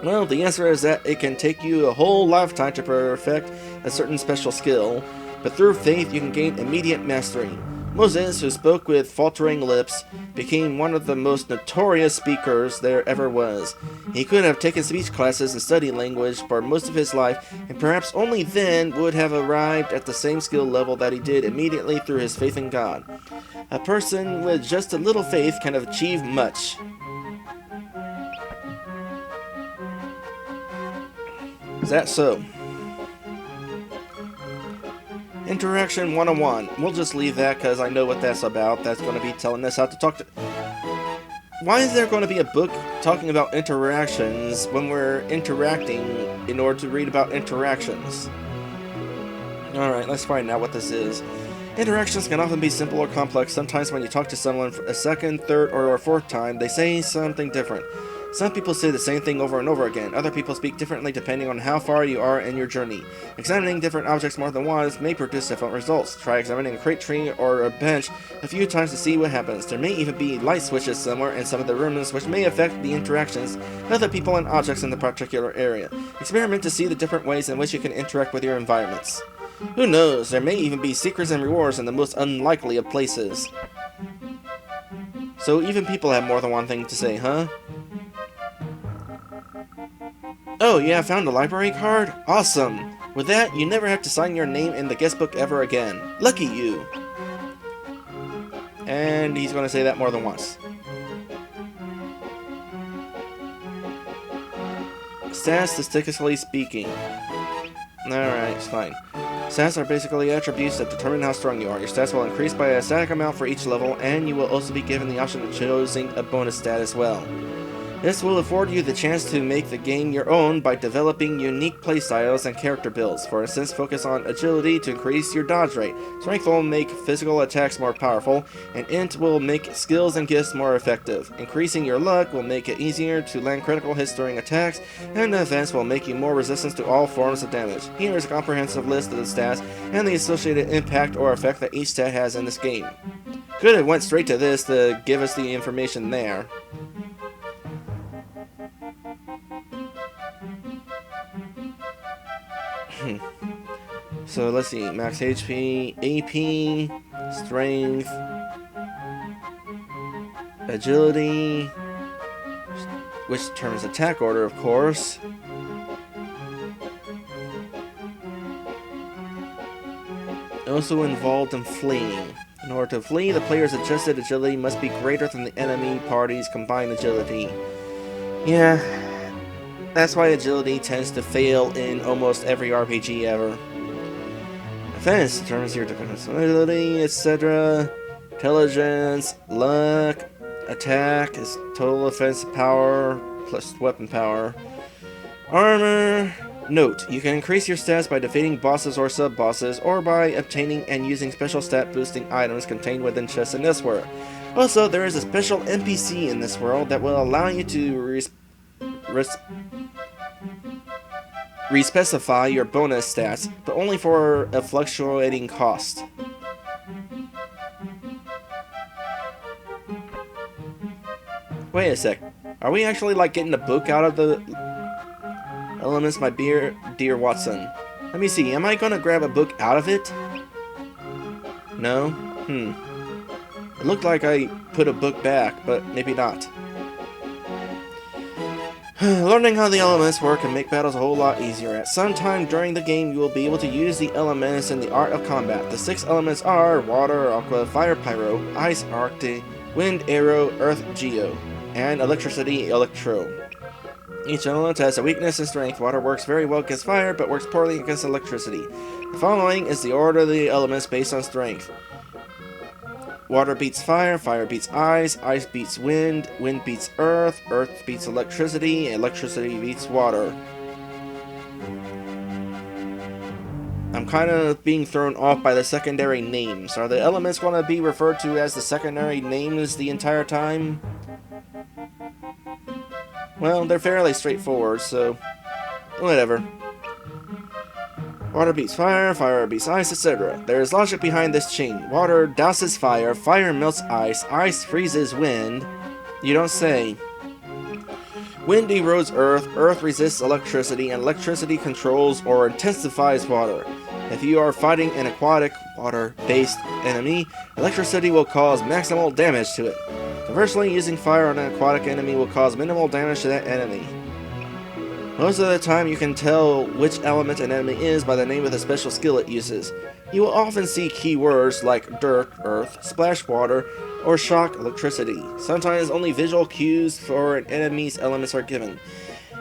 Well, the answer is that it can take you a whole lifetime to perfect a certain special skill, but through faith you can gain immediate mastery. Moses, who spoke with faltering lips, became one of the most notorious speakers there ever was. He could have taken speech classes and studied language for most of his life, and perhaps only then would have arrived at the same skill level that he did immediately through his faith in God. A person with just a little faith can achieve much. Is that so? Interaction 101. We'll just leave that because I know what that's about. That's going to be telling us how to talk to... Why is there going to be a book talking about interactions when we're interacting in order to read about interactions? Alright, let's find out what this is. Interactions can often be simple or complex. Sometimes when you talk to someone for a second, third, or fourth time, they say something different. Some people say the same thing over and over again. Other people speak differently depending on how far you are in your journey. Examining different objects more than once may produce different results. Try examining a crate, tree, or a bench a few times to see what happens. There may even be light switches somewhere in some of the rooms which may affect the interactions of other people and objects in the particular area. Experiment to see the different ways in which you can interact with your environments. Who knows, there may even be secrets and rewards in the most unlikely of places. So even people have more than one thing to say, huh? Oh yeah, found a library card? Awesome! With that, you never have to sign your name in the guest book ever again. Lucky you! And he's going to say that more than once. Statistically speaking. Alright, it's fine. Stats are basically attributes that determine how strong you are. Your stats will increase by a static amount for each level, and you will also be given the option of choosing a bonus stat as well. This will afford you the chance to make the game your own by developing unique playstyles and character builds. For instance, focus on agility to increase your dodge rate. Strength will make physical attacks more powerful, and int will make skills and gifts more effective. Increasing your luck will make it easier to land critical hits during attacks, and defense will make you more resistant to all forms of damage. Here is a comprehensive list of the stats and the associated impact or effect that each stat has in this game. Could have went straight to this to give us the information there. So let's see, max HP, AP, strength, agility, which determines attack order, of course. Also involved in fleeing. In order to flee, the player's adjusted agility must be greater than the enemy party's combined agility. Yeah, that's why agility tends to fail in almost every RPG ever. Defense determines your defense ability, etc. Intelligence, luck, attack is total offensive power plus weapon power. Armor. Note, you can increase your stats by defeating bosses or sub-bosses, or by obtaining and using special stat boosting items contained within chests in this world. Also, there is a special NPC in this world that will allow you to respecify your bonus stats, but only for a fluctuating cost. Wait a sec. Are we actually like getting a book out of the elements, my dear Watson? Let me see. Am I gonna grab a book out of it? No? It looked like I put a book back, but maybe not. Learning how the elements work can make battles a whole lot easier. At some time during the game, you will be able to use the elements in the art of combat. The 6 elements are water, aqua, fire, pyro, ice, arctic, wind, aero, earth, geo, and electricity, electro. Each element has a weakness and strength. Water works very well against fire, but works poorly against electricity. The following is the order of the elements based on strength. Water beats fire, fire beats ice, ice beats wind, wind beats earth, earth beats electricity, electricity beats water. I'm kind of being thrown off by the secondary names. Are the elements going to be referred to as the secondary names the entire time? Well, they're fairly straightforward, so whatever. Water beats fire, fire beats ice, etc. There is logic behind this chain. Water douses fire, fire melts ice, ice freezes wind. You don't say. Wind erodes earth, earth resists electricity, and electricity controls or intensifies water. If you are fighting an aquatic, water-based enemy, electricity will cause maximal damage to it. Conversely, using fire on an aquatic enemy will cause minimal damage to that enemy. Most of the time you can tell which element an enemy is by the name of the special skill it uses. You will often see keywords like dirt, earth, splash water, or shock, electricity. Sometimes only visual cues for an enemy's elements are given.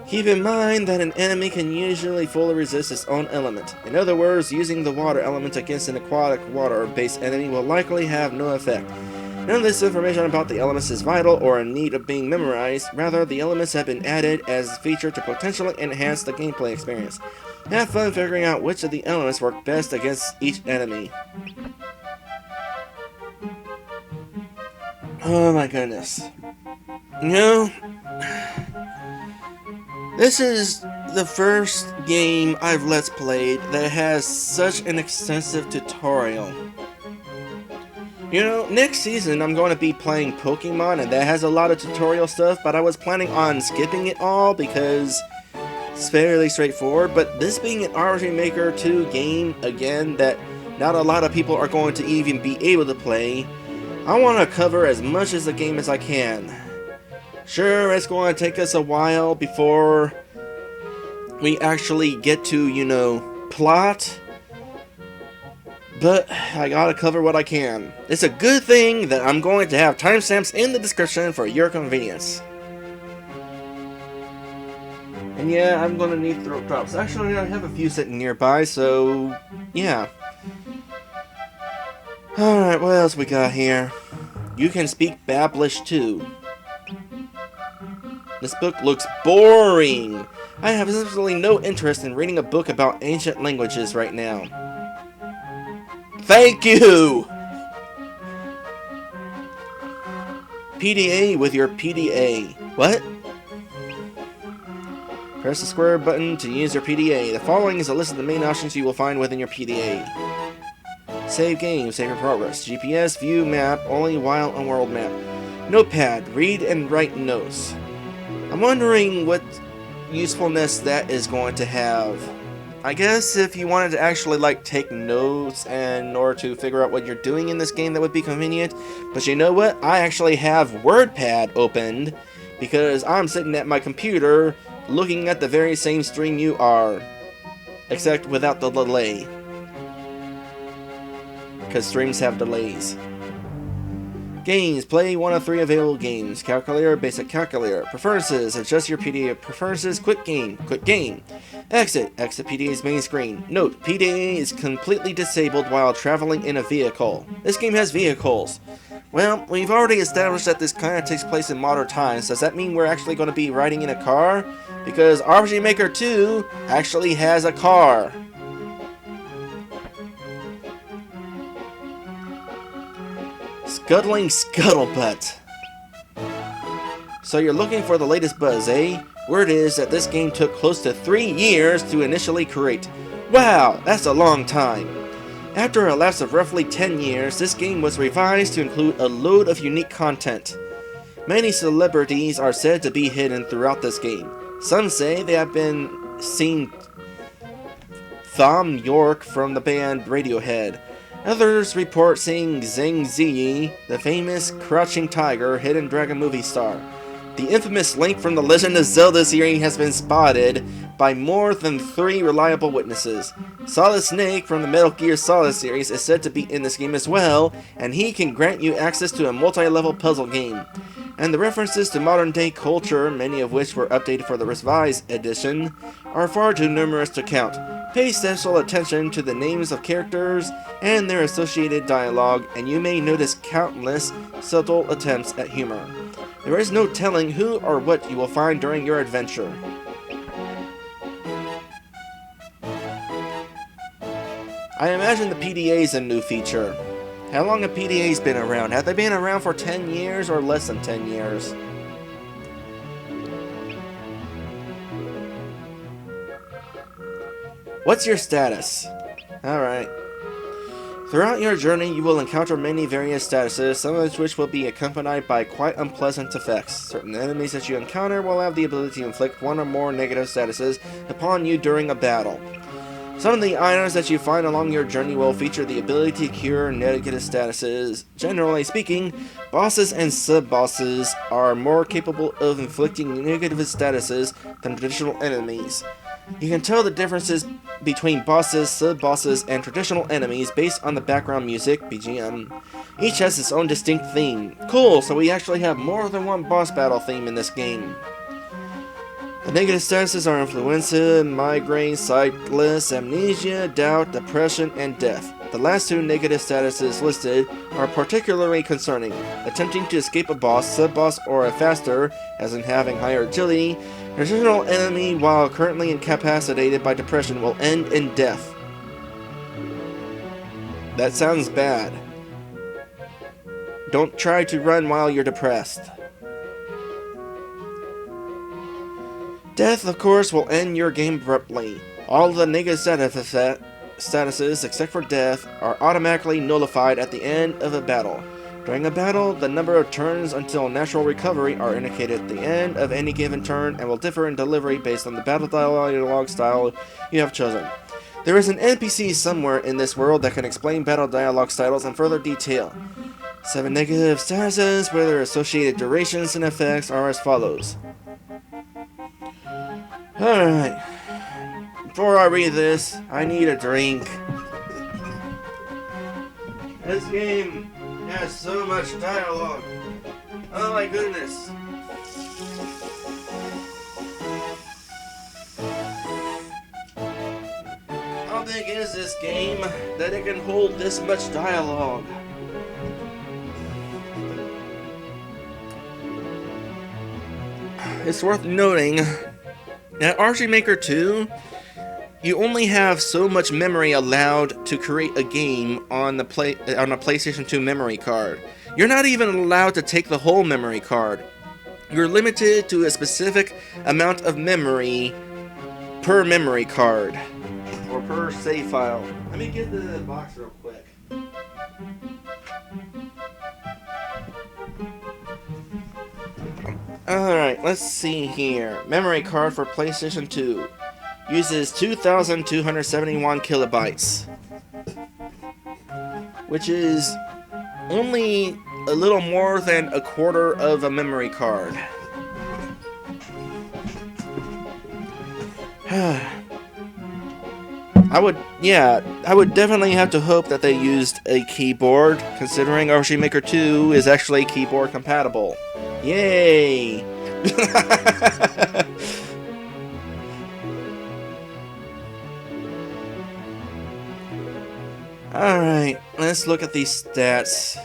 Keep in mind that an enemy can usually fully resist its own element. In other words, using the water element against an aquatic water-based enemy will likely have no effect. None of this information about the elements is vital or in need of being memorized. Rather, the elements have been added as a feature to potentially enhance the gameplay experience. Have fun figuring out which of the elements work best against each enemy. Oh my goodness. You know, this is the first game I've Let's Played that has such an extensive tutorial. You know, next season I'm going to be playing Pokemon, and that has a lot of tutorial stuff, but I was planning on skipping it all because it's fairly straightforward. But this being an RPG Maker 2 game, again, that not a lot of people are going to even be able to play, I want to cover as much of the game as I can. Sure, it's going to take us a while before we actually get to, you know, plot. But I gotta cover what I can. It's a good thing that I'm going to have timestamps in the description for your convenience. And yeah, I'm gonna need throat drops. Actually, I have a few sitting nearby, so yeah. Alright, what else we got here? You can speak Bablish too. This book looks boring. I have absolutely no interest in reading a book about ancient languages right now. Thank you! PDA with your PDA. What? Press the square button to use your PDA. The following is a list of the main options you will find within your PDA. Save game, save your progress. GPS, view map, only while on world map. Notepad, read and write notes. I'm wondering what usefulness that is going to have. I guess if you wanted to actually like take notes and in order to figure out what you're doing in this game, that would be convenient. But you know what? I actually have WordPad opened because I'm sitting at my computer looking at the very same stream you are, except without the delay. Because streams have delays. Games. Play one of 3 available games. Calculator, basic calculator. Preferences. Adjust your PDA preferences. Quick game. Quick game. Exit. Exit PDA's main screen. Note, PDA is completely disabled while traveling in a vehicle. This game has vehicles. Well, we've already established that this kind of takes place in modern times. Does that mean we're actually going to be riding in a car? Because RPG Maker 2 actually has a car. Scuttling Scuttlebutt. So you're looking for the latest buzz, eh? Word is that this game took close to 3 years to initially create. Wow, that's a long time. After a lapse of roughly 10 years, this game was revised to include a load of unique content. Many celebrities are said to be hidden throughout this game. Some say they have been seen Thom Yorke from the band Radiohead. Others report seeing Zhang Ziyi, the famous crouching tiger hidden dragon movie star. The infamous Link from the Legend of Zelda series has been spotted by more than 3 reliable witnesses. Solid Snake from the Metal Gear Solid series is said to be in this game as well, and he can grant you access to a multi-level puzzle game. And the references to modern-day culture, many of which were updated for the revised edition, are far too numerous to count. Pay special attention to the names of characters and their associated dialogue, and you may notice countless subtle attempts at humor. There is no telling who or what you will find during your adventure. I imagine the PDA is a new feature. How long have PDAs been around? Have they been around for 10 years or less than 10 years? What's your status? Alright. Throughout your journey, you will encounter many various statuses, some of which will be accompanied by quite unpleasant effects. Certain enemies that you encounter will have the ability to inflict one or more negative statuses upon you during a battle. Some of the items that you find along your journey will feature the ability to cure negative statuses. Generally speaking, bosses and sub-bosses are more capable of inflicting negative statuses than traditional enemies. You can tell the differences between bosses, sub-bosses, and traditional enemies based on the background music, BGM. Each has its own distinct theme. Cool, so we actually have more than one boss battle theme in this game. The negative statuses are influenza, migraine, sightless, amnesia, doubt, depression, and death. The last 2 negative statuses listed are particularly concerning. Attempting to escape a boss, sub-boss, or a faster, as in having higher agility, traditional enemy while currently incapacitated by depression will end in death. That sounds bad. Don't try to run while you're depressed. Death, of course, will end your game abruptly. All of the negative statuses, except for death, are automatically nullified at the end of a battle. During a battle, the number of turns until natural recovery are indicated at the end of any given turn and will differ in delivery based on the battle dialogue style you have chosen. There is an NPC somewhere in this world that can explain battle dialogue styles in further detail. 7 negative statuses with their associated durations and effects are as follows. Alright, before I read this, I need a drink. This game has so much dialogue. Oh my goodness. How big is this game that it can hold this much dialogue? It's worth noting at RG Maker 2, you only have so much memory allowed to create a game on a PlayStation 2 memory card. You're not even allowed to take the whole memory card. You're limited to a specific amount of memory per memory card, or per save file. Let me get the box real quick. Alright, let's see here. Memory card for PlayStation 2 uses 2,271 kilobytes, which is only a little more than a quarter of a memory card. I would definitely have to hope that they used a keyboard, considering RG Maker 2 is actually keyboard compatible. Yay! Alright, let's look at these stats.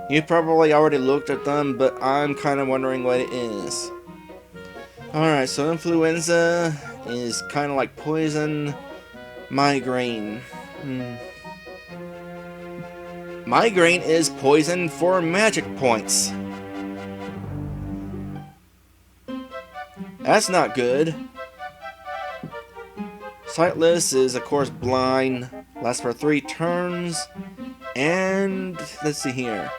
You probably already looked at them, but I'm kind of wondering what it is. Alright, so influenza is kind of like poison. Migraine. Migraine is poison for magic points. That's not good. Sightless is, of course, blind. Lasts for 3 turns. And let's see here.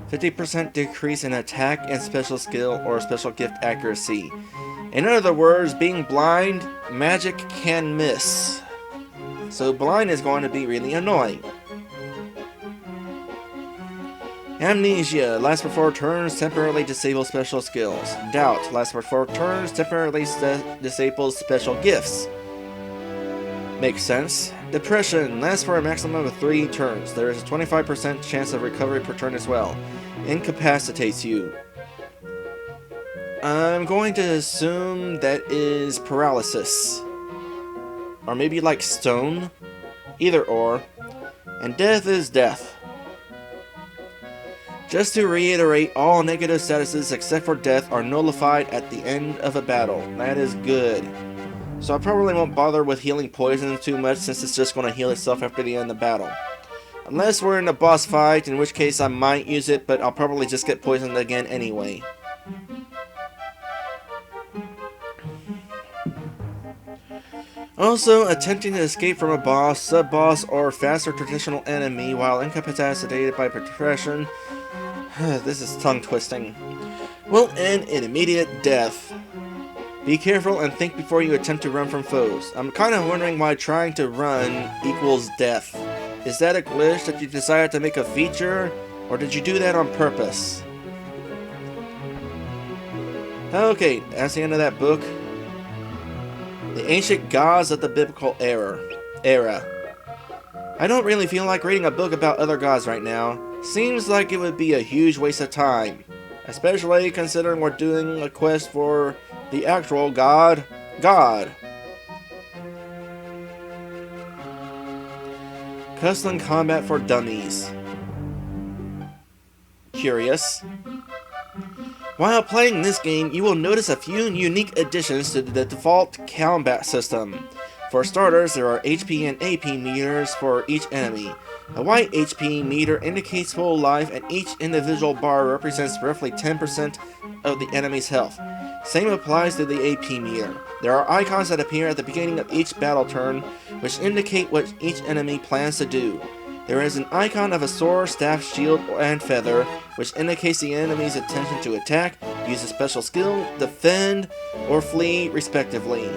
50% decrease in attack and special skill or special gift accuracy. In other words, being blind, magic can miss. so blind is going to be really annoying. Amnesia, lasts for 4 turns, temporarily disables special skills. Doubt, lasts for 4 turns, temporarily disables special gifts. Makes sense. Depression, lasts for a maximum of 3 turns. There is a 25% chance of recovery per turn as well. Incapacitates you. I'm going to assume that is paralysis. Or maybe like stone. Either or. And death is death. Just to reiterate, all negative statuses except for death are nullified at the end of a battle. That is good. So I probably won't bother with healing poison too much since it's just going to heal itself after the end of the battle. Unless we're in a boss fight, in which case I might use it, but I'll probably just get poisoned again anyway. Also, attempting to escape from a boss, sub-boss, or faster traditional enemy while incapacitated by depression. This is tongue-twisting. Will end in immediate death. Be careful and think before you attempt to run from foes. I'm kind of wondering why trying to run equals death. Is that a glitch that you decided to make a feature, or did you do that on purpose? Okay, that's the end of that book. The Ancient Gods of the Biblical Era. I don't really feel like reading a book about other gods right now. Seems like it would be a huge waste of time. Especially considering we're doing a quest for the actual god. Custom combat for dummies. Curious. While playing this game, you will notice a few unique additions to the default combat system. For starters, there are HP and AP meters for each enemy. A white HP meter indicates full life, and each individual bar represents roughly 10% of the enemy's health. Same applies to the AP meter. There are icons that appear at the beginning of each battle turn, which indicate what each enemy plans to do. There is an icon of a sword, staff, shield, and feather, which indicates the enemy's intention to attack, use a special skill, defend, or flee, respectively.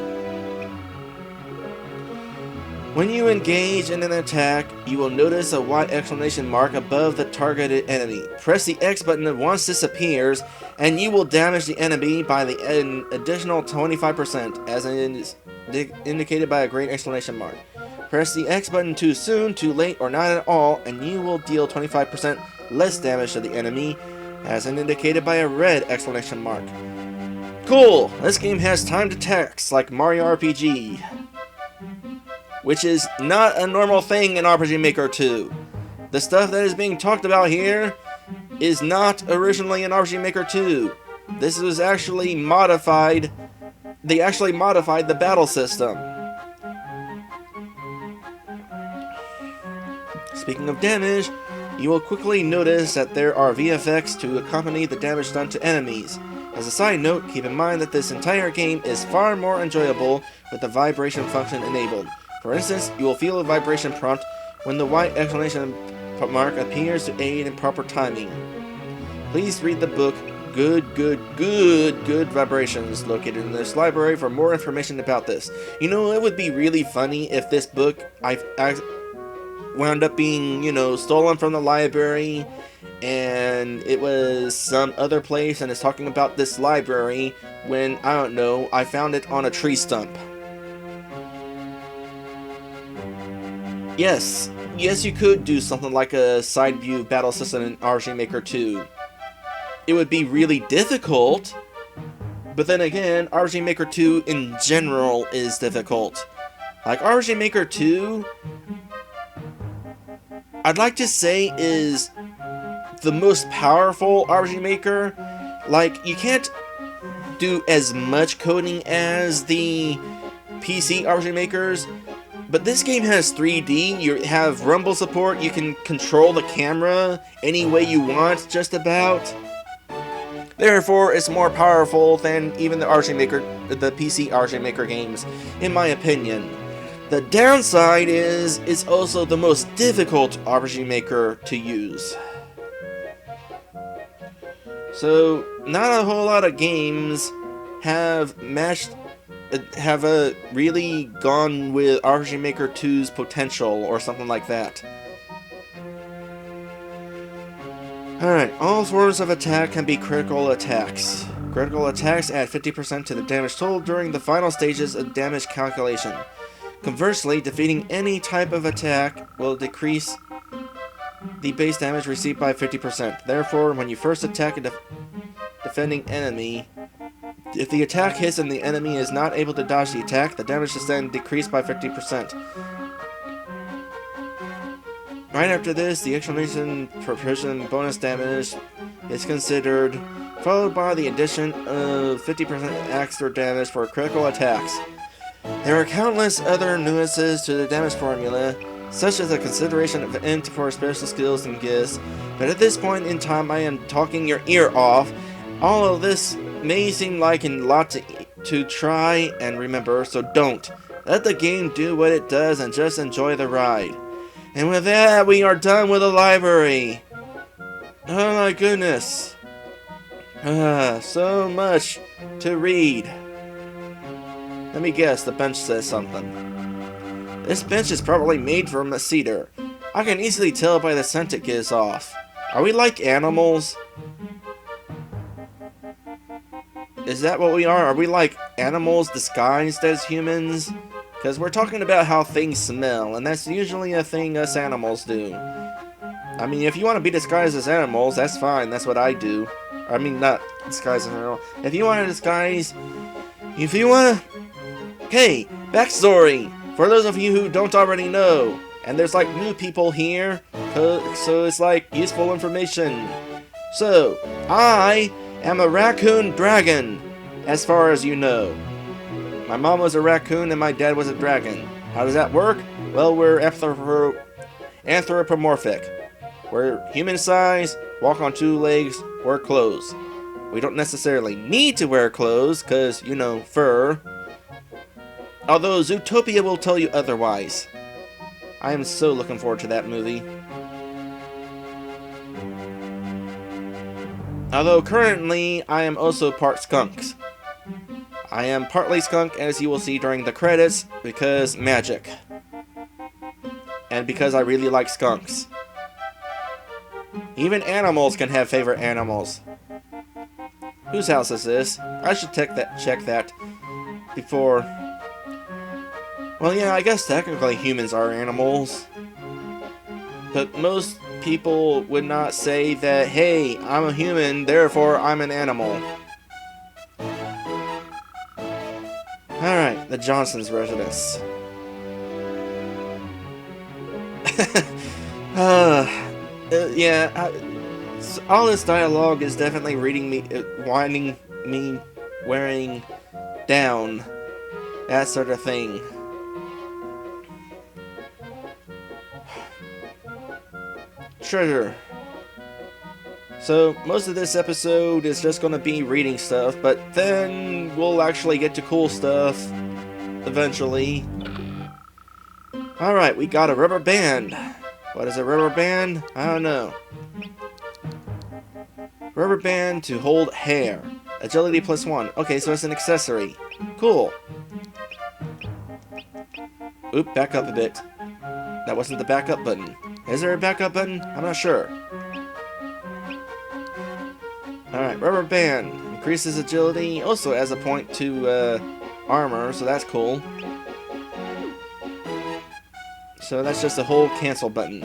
When you engage in an attack, you will notice a white exclamation mark above the targeted enemy. Press the X button once this appears, and you will damage the enemy by an additional 25%, as is indicated by a green exclamation mark. Press the X button too soon, too late, or not at all, and you will deal 25% less damage to the enemy, as indicated by a red exclamation mark. Cool! This game has time to text, like Mario RPG. Which is not a normal thing in RPG Maker 2. The stuff that is being talked about here is not originally in RPG Maker 2. This was actually modified. They actually modified the battle system. Speaking of damage, you will quickly notice that there are VFX to accompany the damage done to enemies. As a side note, keep in mind that this entire game is far more enjoyable with the vibration function enabled. For instance, you will feel a vibration prompt when the white exclamation mark appears to aid in proper timing. Please read the book Good Vibrations, located in this library for more information about this. You know, it would be really funny if this book I wound up being, stolen from the library, and it was some other place and it's talking about this library when, I don't know, I found it on a tree stump. Yes, you could do something like a side view battle system in RPG Maker 2. It would be really difficult, but then again, RPG Maker 2 in general is difficult. Like, RPG Maker 2, I'd like to say is the most powerful RPG Maker. Like, you can't do as much coding as the PC RPG Makers, but this game has 3D, you have rumble support, you can control the camera any way you want, just about. Therefore, it's more powerful than even the PC RPG Maker games, in my opinion. The downside is, it's also the most difficult RPG Maker to use. So, not a whole lot of games have matched have really gone with RPG Maker 2's potential or something like that. Alright, all forms of attack can be critical attacks. Critical attacks add 50% to the damage total during the final stages of damage calculation. Conversely, defeating any type of attack will decrease the base damage received by 50%. Therefore, when you first attack a defending enemy, if the attack hits and the enemy is not able to dodge the attack, the damage is then decreased by 50%. Right after this, the exclamation precision bonus damage is considered, followed by the addition of 50% extra damage for critical attacks. There are countless other nuances to the damage formula, such as a consideration of int for special skills and gifts, but at this point in time I am talking your ear off. All of this may seem like a lot to try and remember, so don't. Let the game do what it does and just enjoy the ride. And with that, we are done with the library. Oh my goodness. So much to read. Let me guess, the bench says something. This bench is probably made from a cedar. I can easily tell by the scent it gives off. Are we like animals? Is that what we are? Are we like animals disguised as humans? Because we're talking about how things smell, and that's usually a thing us animals do. I mean, if you want to be disguised as animals, that's fine. That's what I do. I mean, not disguised as animals. If you want to disguise... Hey, backstory! For those of you who don't already know, and there's like new people here, so it's like useful information. So, I am a raccoon dragon, as far as you know. My mom was a raccoon and my dad was a dragon. How does that work? Well, we're anthropomorphic. We're human size, walk on two legs, wear clothes. We don't necessarily need to wear clothes, because, you know, fur. Although Zootopia will tell you otherwise. I am so looking forward to that movie. Although currently, I am also part skunks. I am partly skunk, as you will see during the credits, because magic. And because I really like skunks. Even animals can have favorite animals. Whose house is this? I should check that before... Well, yeah, I guess technically humans are animals. But most people would not say that, hey, I'm a human, therefore I'm an animal. Alright, the Johnson's residence. All this dialogue is definitely winding me, wearing down. That sort of thing. Treasure. So, most of this episode is just gonna be reading stuff, but then we'll actually get to cool stuff eventually. Alright, we got a rubber band. What is a rubber band? I don't know. Rubber band to hold hair. Agility +1. Okay, so it's an accessory. Cool. Oop, back up a bit. That wasn't the backup button. Is there a backup button? I'm not sure. Alright, rubber band. Increases agility. Also adds a point to armor, so that's cool. So that's just a whole cancel button.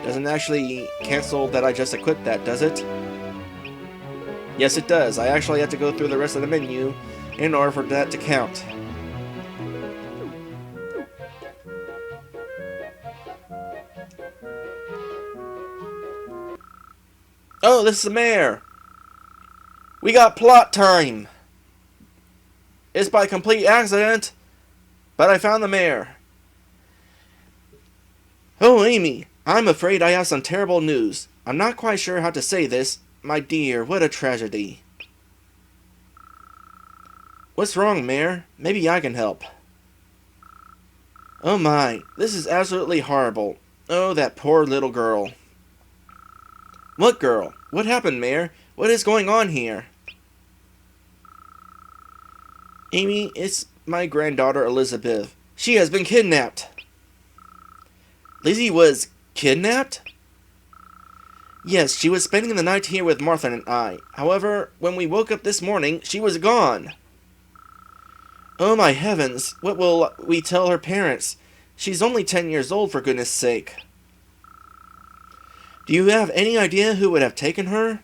Doesn't actually cancel that I just equipped that, does it? Yes, it does. I actually have to go through the rest of the menu in order for that to count. Oh, this is the mayor! We got plot time! It's by complete accident, but I found the mayor. Oh, Amy, I'm afraid I have some terrible news. I'm not quite sure how to say this. My dear, what a tragedy. What's wrong, Mayor? Maybe I can help. Oh my, this is absolutely horrible. Oh, that poor little girl. What girl? What happened, Mayor? What is going on here? Amy, it's my granddaughter Elizabeth. She has been kidnapped. Lizzie was kidnapped? Yes, she was spending the night here with Martha and I. However, when we woke up this morning, she was gone. Oh my heavens, what will we tell her parents? She's only 10 years old, for goodness sake. Do you have any idea who would have taken her?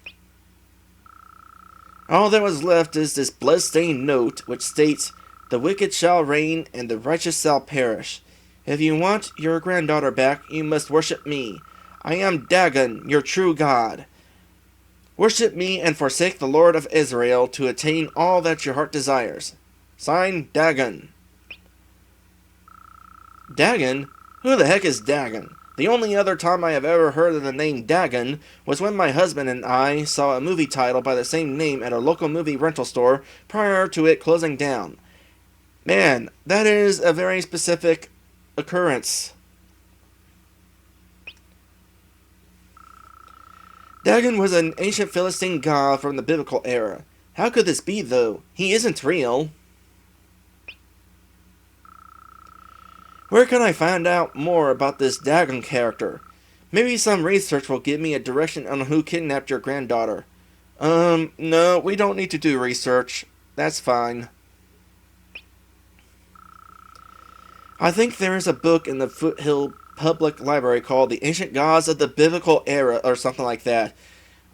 All that was left is this blood-stained note, which states, "The wicked shall reign, and the righteous shall perish. If you want your granddaughter back, you must worship me. I am Dagon, your true God. Worship me and forsake the Lord of Israel to attain all that your heart desires." Signed, Dagon. Dagon? Who the heck is Dagon? The only other time I have ever heard of the name Dagon was when my husband and I saw a movie title by the same name at a local movie rental store prior to it closing down. Man, that is a very specific occurrence. Dagon was an ancient Philistine god from the biblical era. How could this be, though? He isn't real. Where can I find out more about this Dagon character? Maybe some research will give me a direction on who kidnapped your granddaughter. No, we don't need to do research. That's fine. I think there is a book in the Foothill Public Library called The Ancient Gods of the Biblical Era, or something like that.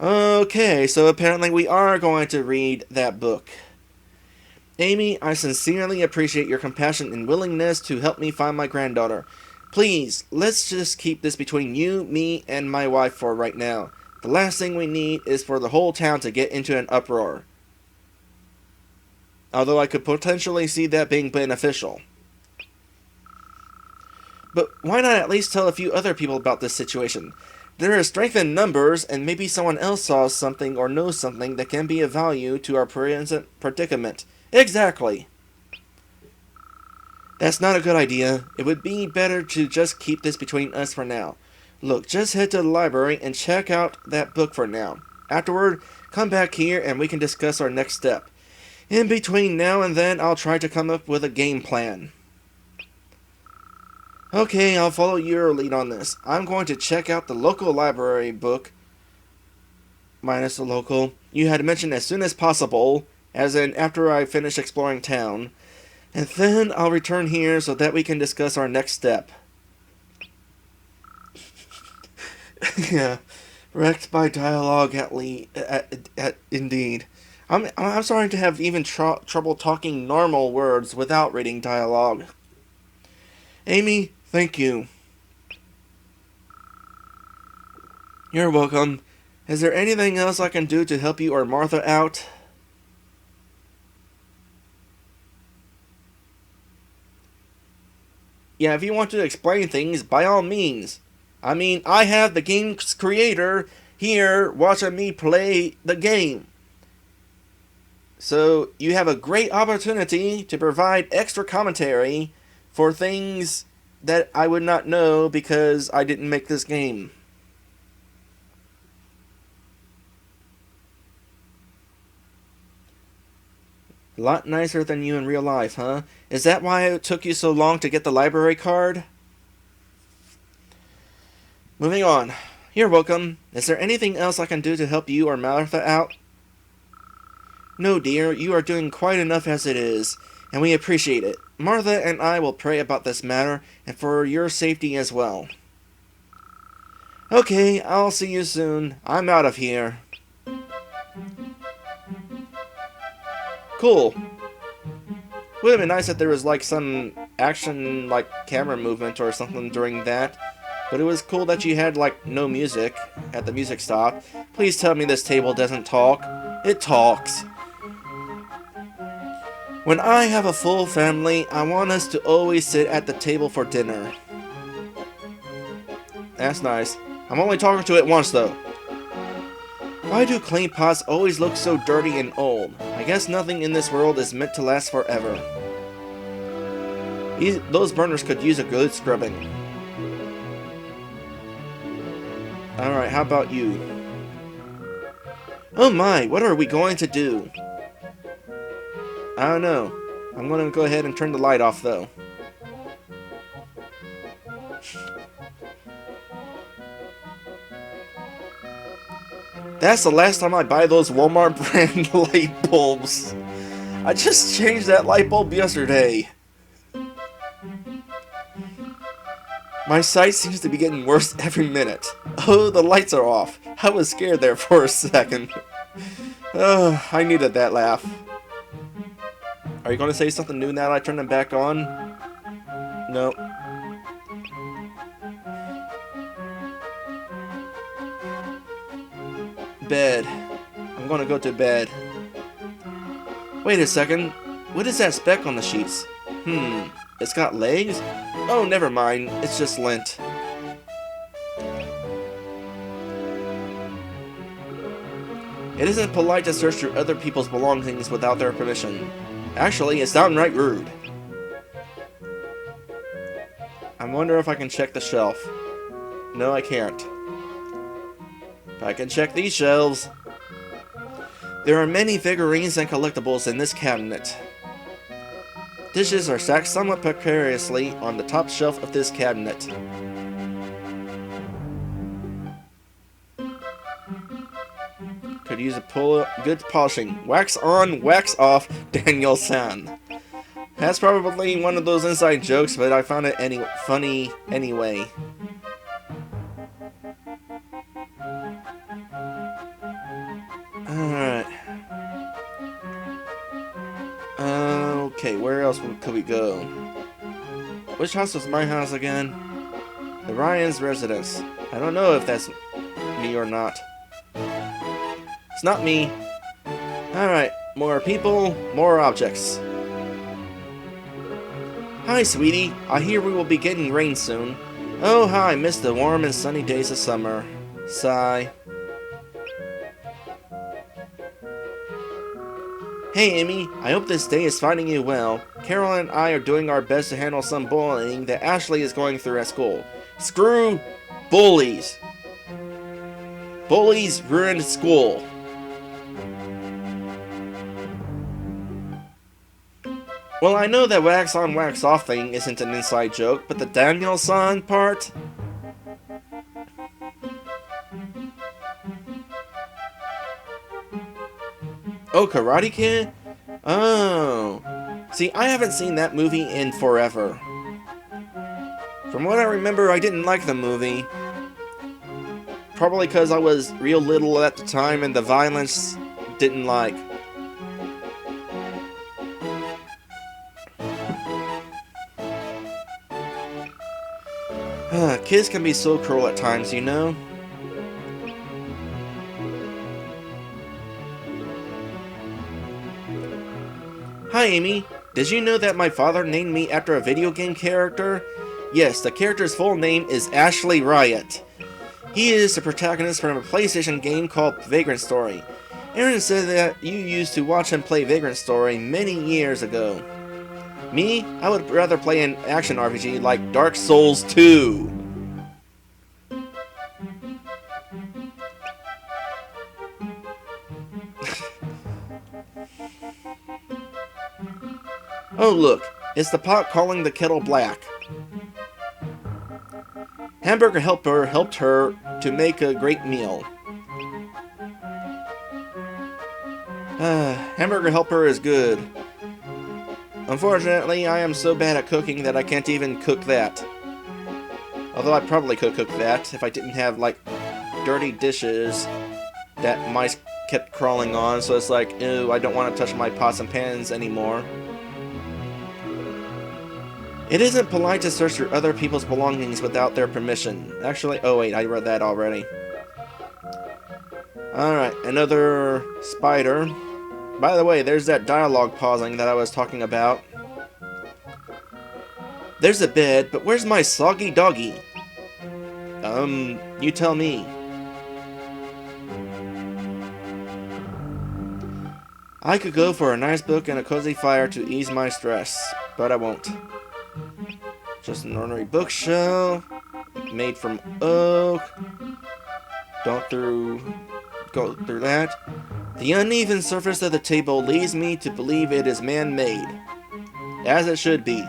Okay, so apparently we are going to read that book. Amy, I sincerely appreciate your compassion and willingness to help me find my granddaughter. Please, let's just keep this between you, me, and my wife for right now. The last thing we need is for the whole town to get into an uproar. Although I could potentially see that being beneficial. But why not at least tell a few other people about this situation? There is strength in numbers, and maybe someone else saw something or knows something that can be of value to our present predicament. Exactly. That's not a good idea. It would be better to just keep this between us for now. Look, just head to the library and check out that book for now. Afterward, come back here and we can discuss our next step. In between now and then, I'll try to come up with a game plan. Okay, I'll follow your lead on this. I'm going to check out the local library book, minus the local, you had mentioned as soon as possible, as in after I finish exploring town, and then I'll return here so that we can discuss our next step. Yeah, wrecked by dialogue indeed. I'm starting to have even trouble talking normal words without reading dialogue. Amy, thank you. You're welcome. Is there anything else I can do to help you or Martha out? Yeah, if you want to explain things, by all means. I mean, I have the game's creator here watching me play the game. So, you have a great opportunity to provide extra commentary for things that I would not know because I didn't make this game. A lot nicer than you in real life, huh? Is that why it took you so long to get the library card? Moving on. You're welcome. Is there anything else I can do to help you or Martha out? No, dear. You are doing quite enough as it is, and we appreciate it. Martha and I will pray about this matter, and for your safety as well. Okay, I'll see you soon. I'm out of here. Cool. Would have been nice if there was like some action like camera movement or something during that. But it was cool that you had like no music at the music stop. Please tell me this table doesn't talk. It talks. When I have a full family, I want us to always sit at the table for dinner. That's nice. I'm only talking to it once though. Why do clay pots always look so dirty and old? I guess nothing in this world is meant to last forever. Those burners could use a good scrubbing. Alright, how about you? Oh my, what are we going to do? I don't know. I'm gonna go ahead and turn the light off, though. That's the last time I buy those Walmart brand light bulbs. I just changed that light bulb yesterday. My sight seems to be getting worse every minute. Oh, the lights are off. I was scared there for a second. Oh, I needed that laugh. Are you going to say something new now that I turn them back on? No. Bed. I'm going to go to bed. Wait a second. What is that speck on the sheets? It's got legs? Oh, never mind. It's just lint. It isn't polite to search through other people's belongings without their permission. Actually, it's downright rude. I wonder if I can check the shelf. No, I can't. But I can check these shelves. There are many figurines and collectibles in this cabinet. Dishes are stacked somewhat precariously on the top shelf of this cabinet. Could use a good polishing. Wax on, wax off, Daniel-san. That's probably one of those inside jokes, but I found it funny anyway. Alright. Okay, where else could we go? Which house was my house again? The Ryan's residence. I don't know if that's me or not. It's not me. Alright, more people, more objects. Hi, sweetie. I hear we will be getting rain soon. Oh, how I miss the warm and sunny days of summer. Sigh. Hey, Amy. I hope this day is finding you well. Carol and I are doing our best to handle some bullying that Ashley is going through at school. Screw bullies. Bullies ruined school. Well, I know that wax on, wax off thing isn't an inside joke, but the Daniel-san part? Oh, Karate Kid? Oh. See, I haven't seen that movie in forever. From what I remember, I didn't like the movie. Probably because I was real little at the time and the violence didn't like. Kids can be so cruel at times, you know? Hi, Amy. Did you know that my father named me after a video game character? Yes, the character's full name is Ashley Riot. He is the protagonist from a PlayStation game called Vagrant Story. Aaron said that you used to watch him play Vagrant Story many years ago. Me? I would rather play an action RPG like Dark Souls 2. Oh look, it's the pot calling the kettle black. Hamburger Helper helped her to make a great meal. Hamburger Helper is good. Unfortunately, I am so bad at cooking that I can't even cook that. Although I probably could cook that if I didn't have, like, dirty dishes that mice kept crawling on, so it's like, ew, I don't want to touch my pots and pans anymore. It isn't polite to search through other people's belongings without their permission. Actually, oh wait, I read that already. Alright, another spider. By the way, there's that dialogue pausing that I was talking about. There's a bed, but where's my soggy doggy? You tell me. I could go for a nice book and a cozy fire to ease my stress, but I won't. Just an ordinary bookshelf, made from oak. Don't go through that. The uneven surface of the table leads me to believe it is man-made. As it should be.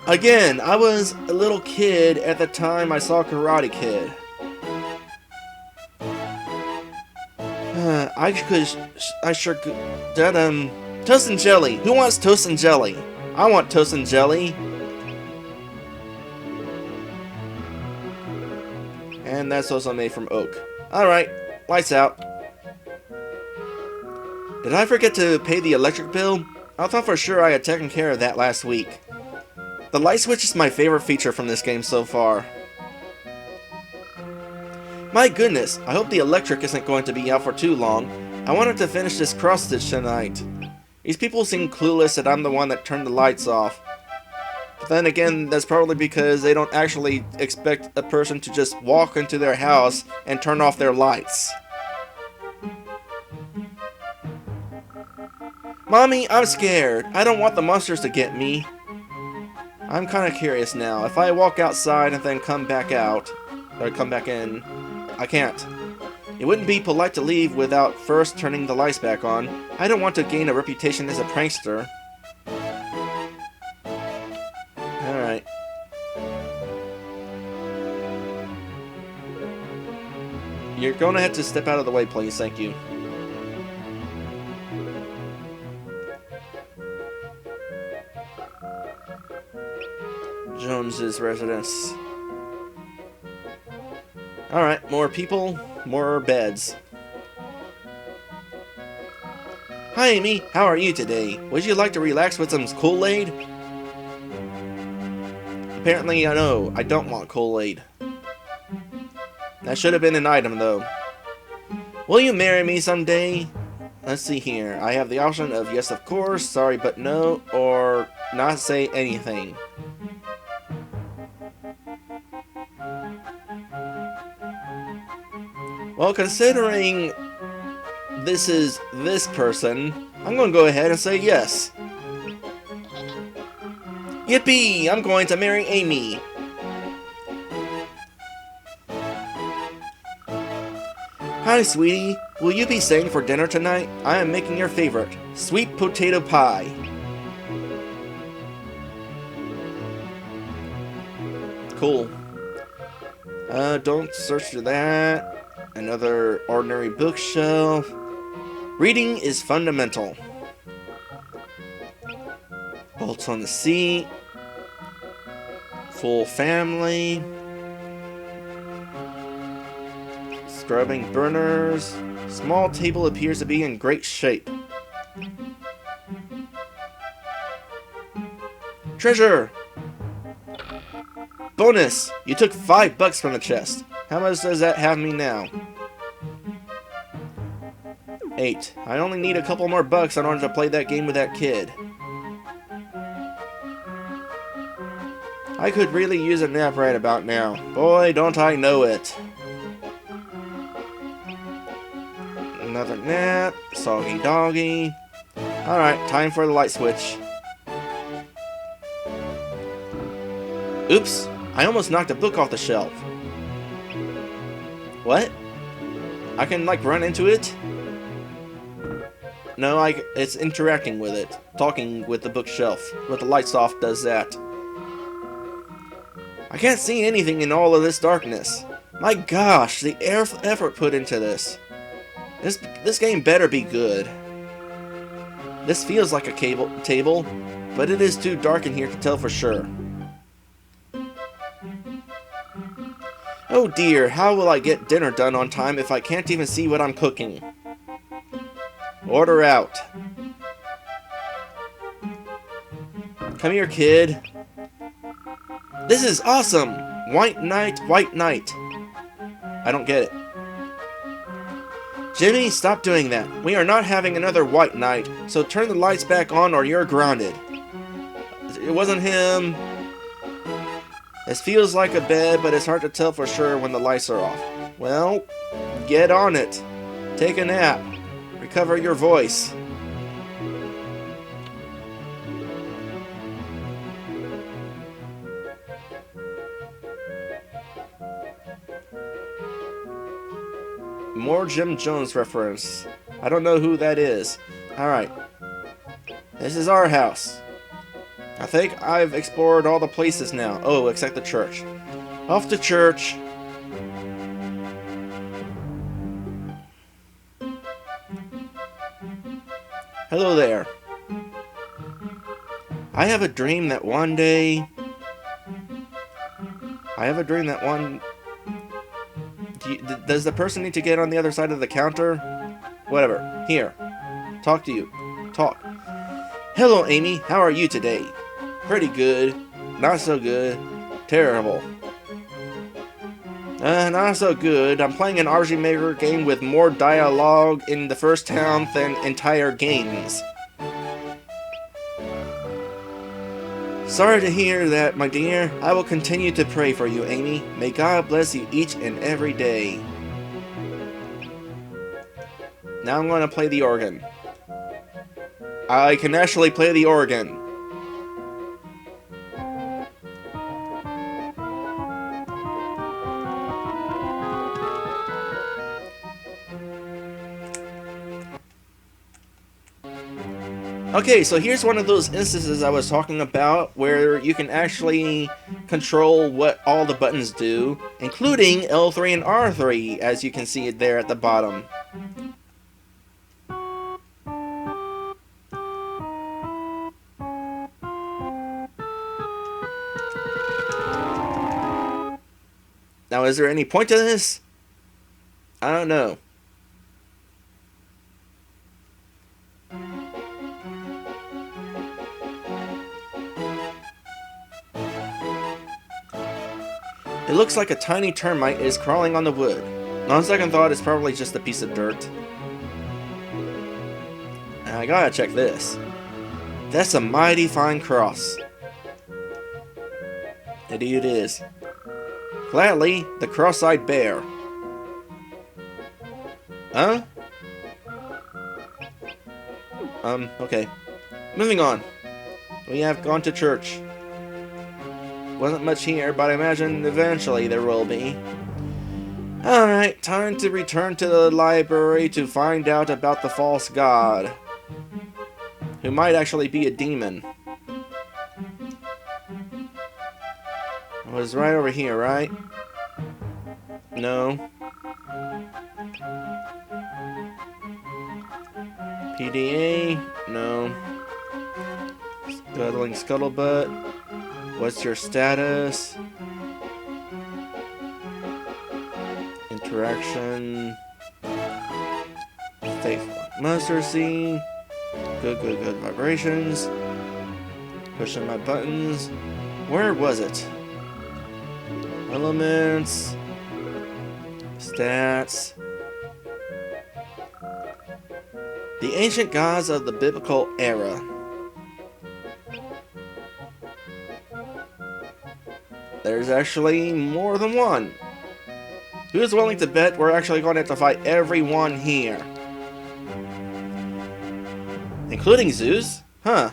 Again, I was a little kid at the time I saw Karate Kid. I sure could. Toast and jelly. Who wants toast and jelly? I want toast and jelly. And that's also made from oak. Alright, lights out. Did I forget to pay the electric bill? I thought for sure I had taken care of that last week. The light switch is my favorite feature from this game so far. My goodness, I hope the electric isn't going to be out for too long. I wanted to finish this cross-stitch tonight. These people seem clueless that I'm the one that turned the lights off. But then again, that's probably because they don't actually expect a person to just walk into their house and turn off their lights. Mommy, I'm scared. I don't want the monsters to get me. I'm kind of curious now. If I walk outside and then come back out, or come back in, I can't. It wouldn't be polite to leave without first turning the lights back on. I don't want to gain a reputation as a prankster. Alright. You're gonna have to step out of the way, please. Thank you. Jones's residence. Alright, more people, more beds. Hi Amy, how are you today? Would you like to relax with some Kool-Aid? Apparently, no, I don't want Kool-Aid. That should have been an item, though. Will you marry me someday? Let's see here. I have the option of yes, of course, sorry, but no, or not say anything. Well, considering this is this person, I'm going to go ahead and say yes. Yippee! I'm going to marry Amy. Hi, sweetie. Will you be staying for dinner tonight? I am making your favorite, sweet potato pie. Cool. Don't search for that. Another ordinary bookshelf. Reading is fundamental. Bolts on the seat. Full family. Scrubbing burners. Small table appears to be in great shape. Treasure! Bonus! You took $5 from the chest. How much does that have me now? 8. I only need a couple more bucks in order to play that game with that kid. I could really use a nap right about now. Boy, don't I know it. Another nap. Soggy doggy. Alright, time for the light switch. Oops, I almost knocked a book off the shelf. What? I can, like, run into it? No, it's interacting with it. Talking with the bookshelf. With the lights off does that. I can't see anything in all of this darkness. My gosh, the effort put into this. This game better be good. This feels like a table, but it is too dark in here to tell for sure. Oh dear, how will I get dinner done on time if I can't even see what I'm cooking? Order out. Come here, kid. This is awesome! White knight, white knight. I don't get it. Jimmy, stop doing that. We are not having another white knight, so turn the lights back on or you're grounded. It wasn't him. This feels like a bed, but it's hard to tell for sure when the lights are off. Well, get on it. Take a nap. Recover your voice. more Jim Jones reference. I don't know who that is. Alright. This is our house. I think I've explored all the places now. Oh, except the church. Off to church. Hello there. I have a dream that one day... Does the person need to get on the other side of the counter? Whatever. Here. Talk to you. Talk. Hello, Amy. How are you today? Pretty good. Not so good. Terrible. Not so good. I'm playing an RG Maker game with more dialogue in the first town than entire games. Sorry to hear that, my dear. I will continue to pray for you, Amy. May God bless you each and every day. Now I'm going to play the organ. I can actually play the organ. Okay, so here's one of those instances I was talking about where you can actually control what all the buttons do, including L3 and R3, as you can see it there at the bottom. Now, is there any point to this? I don't know. It looks like a tiny termite is crawling on the wood. On second thought, it's probably just a piece of dirt. I gotta check this. That's a mighty fine cross. Indeed it is. Gladly, the cross-eyed bear. Huh? Okay. Moving on. We have gone to church. Wasn't much here, but I imagine eventually there will be. Alright, time to return to the library to find out about the false god. Who might actually be a demon. It was right over here, right? No. PDA? No. Scuttling scuttlebutt. What's your status? Interaction. Faithful mustard seed. Good vibrations. Pushing my buttons. Where was it? Elements. Stats. The ancient gods of the biblical era. There's actually more than one. Who's willing to bet we're actually going to have to fight everyone here? Including Zeus? Huh.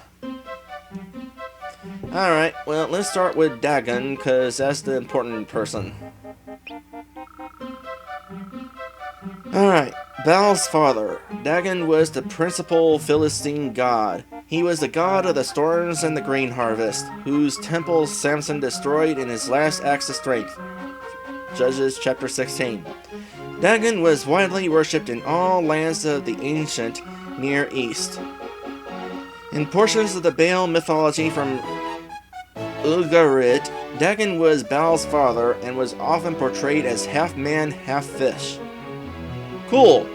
Alright, well, let's start with Dagon, because that's the important person. Alright, Baal's father. Dagon was the principal Philistine god. He was the god of the storms and the grain harvest, whose temple Samson destroyed in his last acts of strength. Judges chapter 16. Dagon was widely worshipped in all lands of the ancient Near East. In portions of the Baal mythology from Ugarit, Dagon was Baal's father and was often portrayed as half man, half fish. Cool!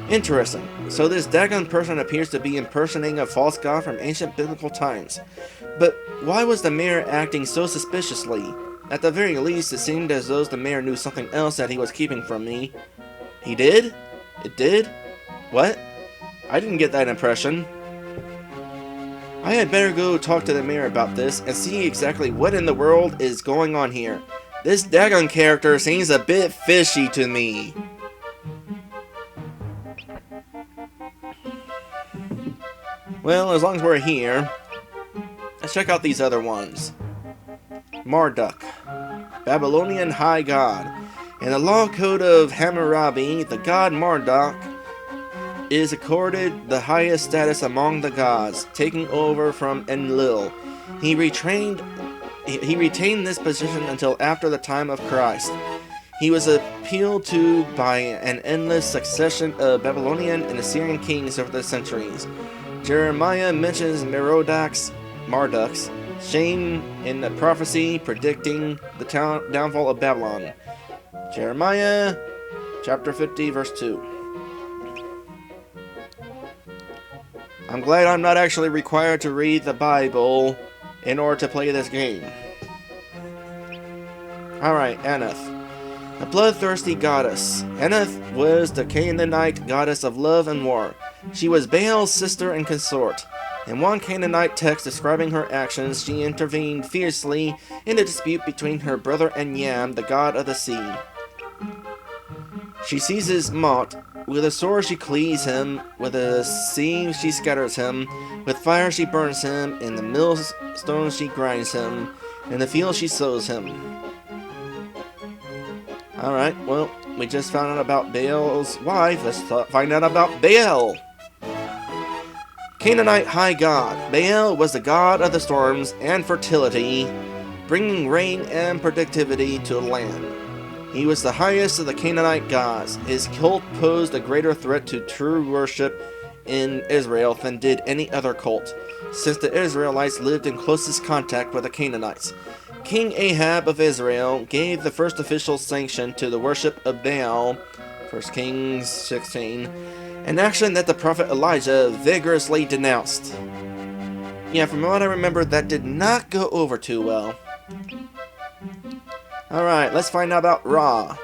Interesting. So this Dagon person appears to be impersonating a false god from ancient biblical times. But why was the mayor acting so suspiciously? At the very least, it seemed as though the mayor knew something else that he was keeping from me. He did? It did? What? I didn't get that impression. I had better go talk to the mayor about this and see exactly what in the world is going on here. This Dagon character seems a bit fishy to me. Well, as long as we're here, let's check out these other ones. Marduk, Babylonian high god. In the law code of Hammurabi, the god Marduk is accorded the highest status among the gods, taking over from Enlil. He retained this position until after the time of Christ. He was appealed to by an endless succession of Babylonian and Assyrian kings over the centuries. Jeremiah mentions Marduk's shame in the prophecy predicting the downfall of Babylon. Jeremiah chapter 50 verse 2. I'm glad I'm not actually required to read the Bible in order to play this game. Alright, Anath. A bloodthirsty goddess. Anath was the Canaanite goddess of love and war. She was Baal's sister and consort. In one Canaanite text describing her actions, she intervened fiercely in a dispute between her brother and Yam, the god of the sea. She seizes Mot. With a sword she cleaves him, with a sieve she scatters him, with fire she burns him, in the millstone she grinds him, in the field she sows him. Alright, well, we just found out about Baal's wife. Let's find out about Baal. Canaanite high god. Baal was the god of the storms and fertility, bringing rain and productivity to the land. He was the highest of the Canaanite gods. His cult posed a greater threat to true worship in Israel than did any other cult, since the Israelites lived in closest contact with the Canaanites. King Ahab of Israel gave the first official sanction to the worship of Baal, 1 Kings 16, an action that the prophet Elijah vigorously denounced. Yeah, from what I remember, that did not go over too well. Alright, let's find out about Ra.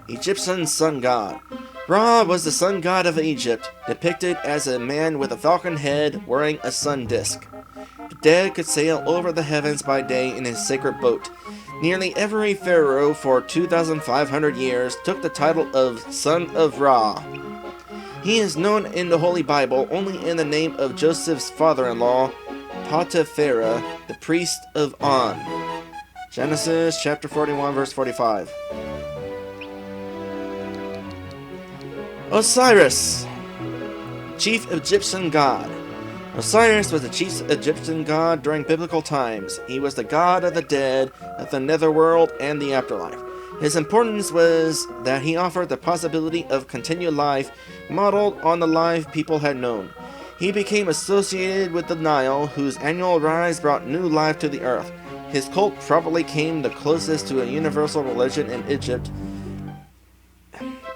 Egyptian sun god. Ra was the sun god of Egypt, depicted as a man with a falcon head wearing a sun disk. The dead could sail over the heavens by day in his sacred boat. Nearly every pharaoh for 2,500 years took the title of Son of Ra. He is known in the Holy Bible only in the name of Joseph's father-in-law, Potipharah, the priest of On. Genesis chapter 41 verse 45. Osiris, chief Egyptian god. Osiris was the chief Egyptian god during biblical times. He was the god of the dead, of the netherworld, and the afterlife. His importance was that he offered the possibility of continued life modeled on the life people had known. He became associated with the Nile, whose annual rise brought new life to the earth. His cult probably came the closest to a universal religion in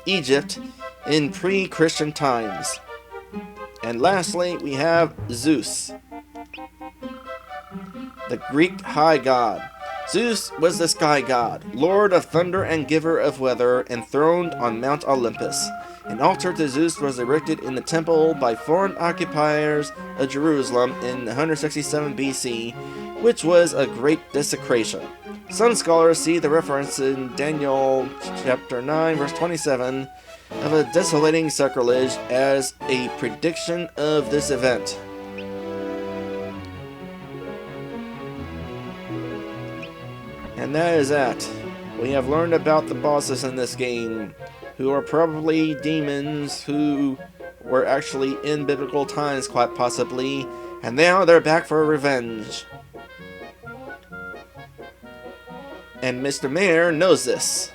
Egypt in pre-Christian times. And lastly, we have Zeus, the Greek high god. Zeus was the sky god, lord of thunder and giver of weather, enthroned on Mount Olympus. An altar to Zeus was erected in the temple by foreign occupiers of Jerusalem in 167 BC, which was a great desecration. Some scholars see the reference in Daniel chapter 9 verse 27 of a desolating sacrilege as a prediction of this event. And that is that. We have learned about the bosses in this game, who are probably demons who were actually in biblical times quite possibly, and now they're back for revenge. And Mr. Mayor knows this.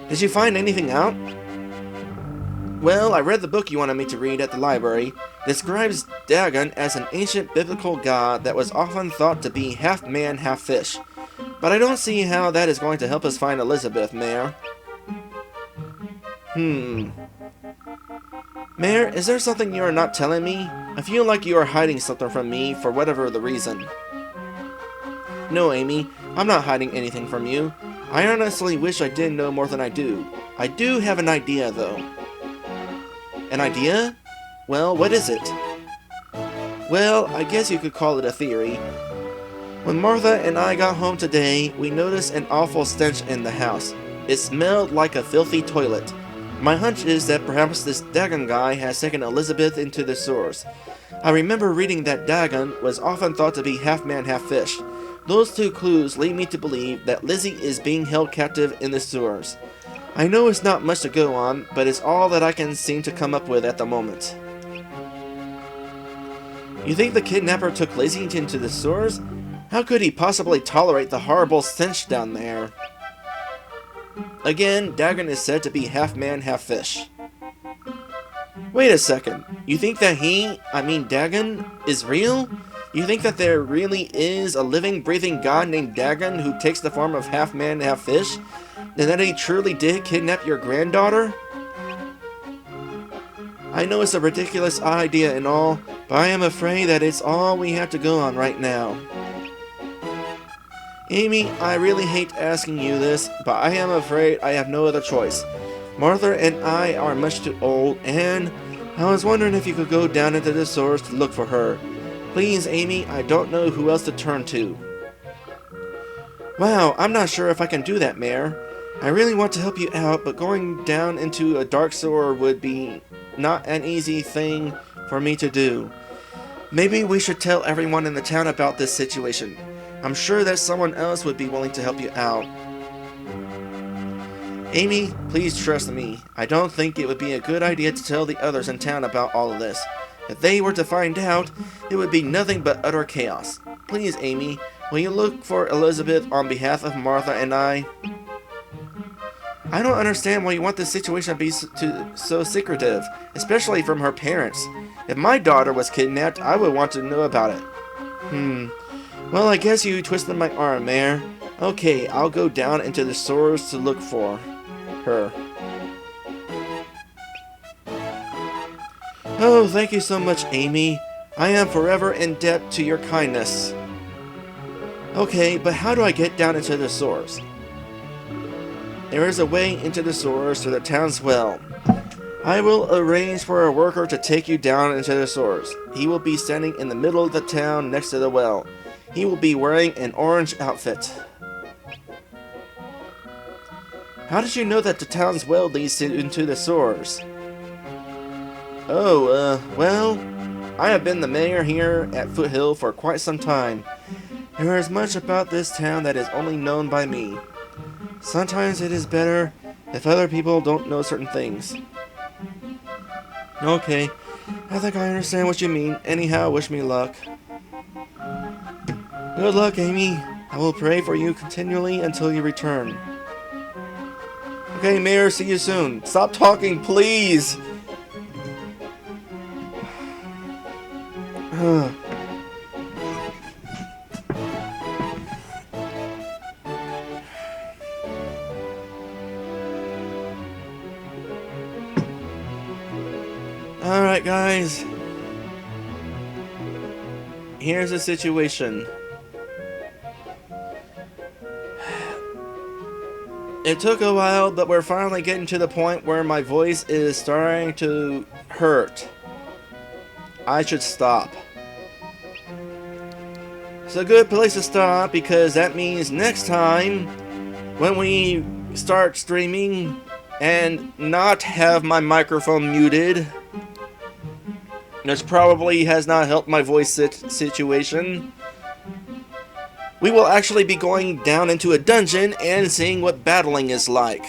Did you find anything out? Well, I read the book you wanted me to read at the library. It describes Dagon as an ancient biblical god that was often thought to be half man, half fish. But I don't see how that is going to help us find Elizabeth, Mayor. Mayor, is there something you are not telling me? I feel like you are hiding something from me for whatever the reason. No, Amy, I'm not hiding anything from you. I honestly wish I did know more than I do. I do have an idea, though. An idea? Well, what is it? Well, I guess you could call it a theory. When Martha and I got home today, we noticed an awful stench in the house. It smelled like a filthy toilet. My hunch is that perhaps this Dagon guy has taken Elizabeth into the sewers. I remember reading that Dagon was often thought to be half man, half fish. Those two clues lead me to believe that Lizzie is being held captive in the sewers. I know it's not much to go on, but it's all that I can seem to come up with at the moment. You think the kidnapper took Lizzie into the sewers? How could he possibly tolerate the horrible stench down there? Again, Dagon is said to be half man, half fish. Wait a second. You think that Dagon, is real? You think that there really is a living, breathing god named Dagon who takes the form of half man, half fish? And that he truly did kidnap your granddaughter? I know it's a ridiculous idea and all, but I am afraid that it's all we have to go on right now. Amy, I really hate asking you this, but I am afraid I have no other choice. Martha and I are much too old, and I was wondering if you could go down into the sewers to look for her. Please, Amy, I don't know who else to turn to. Wow, I'm not sure if I can do that, Mayor. I really want to help you out, but going down into a dark sewer would be not an easy thing for me to do. Maybe we should tell everyone in the town about this situation. I'm sure that someone else would be willing to help you out. Amy, please trust me. I don't think it would be a good idea to tell the others in town about all of this. If they were to find out, it would be nothing but utter chaos. Please, Amy, will you look for Elizabeth on behalf of Martha and I? I don't understand why you want this situation to be so secretive, especially from her parents. If my daughter was kidnapped, I would want to know about it. Well, I guess you twisted my arm, Mayor. Okay, I'll go down into the sewers to look for her. Oh, thank you so much, Amy. I am forever in debt to your kindness. Okay, but how do I get down into the sewers? There is a way into the sewers to the town's well. I will arrange for a worker to take you down into the sewers. He will be standing in the middle of the town next to the well. He will be wearing an orange outfit. How did you know that the town's well leads into the sewers? Oh, well, I have been the mayor here at Foothill for quite some time. There is much about this town that is only known by me. Sometimes it is better if other people don't know certain things. Okay, I think I understand what you mean. Anyhow, wish me luck. Good luck, Amy. I will pray for you continually until you return. Okay, Mayor, see you soon. Stop talking, please! Alright, guys. Here's the situation. It took a while, but we're finally getting to the point where my voice is starting to hurt. I should stop. It's a good place to stop because that means next time when we start streaming and not have my microphone muted, which probably has not helped my voice situation, we will actually be going down into a dungeon and seeing what battling is like.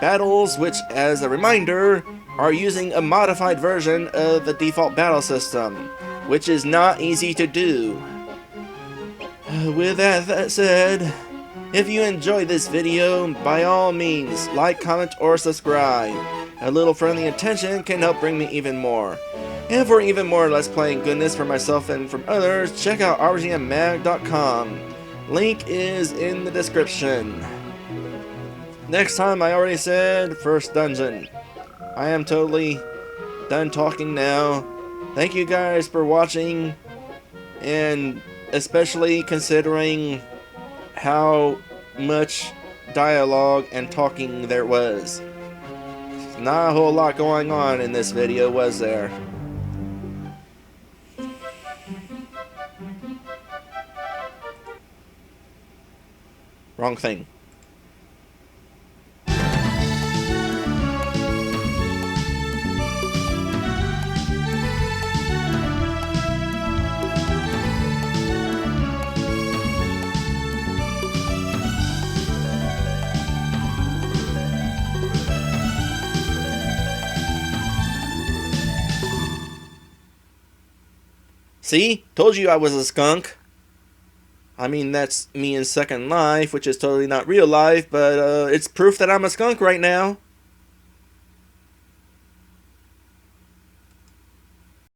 Battles which, as a reminder, are using a modified version of the default battle system, which is not easy to do. With that said, if you enjoyed this video, by all means, like, comment, or subscribe. A little friendly attention can help bring me even more. And for even more Let's Playing goodness for myself and from others, check out rgmmag.com. Link is in the description. Next time, I already said, first dungeon. I am totally done talking now. Thank you guys for watching, and especially considering how much dialogue and talking there was. Not a whole lot going on in this video, was there? Wrong thing. See? Told you I was a skunk. I mean, that's me in Second Life, which is totally not real life, but it's proof that I'm a skunk right now.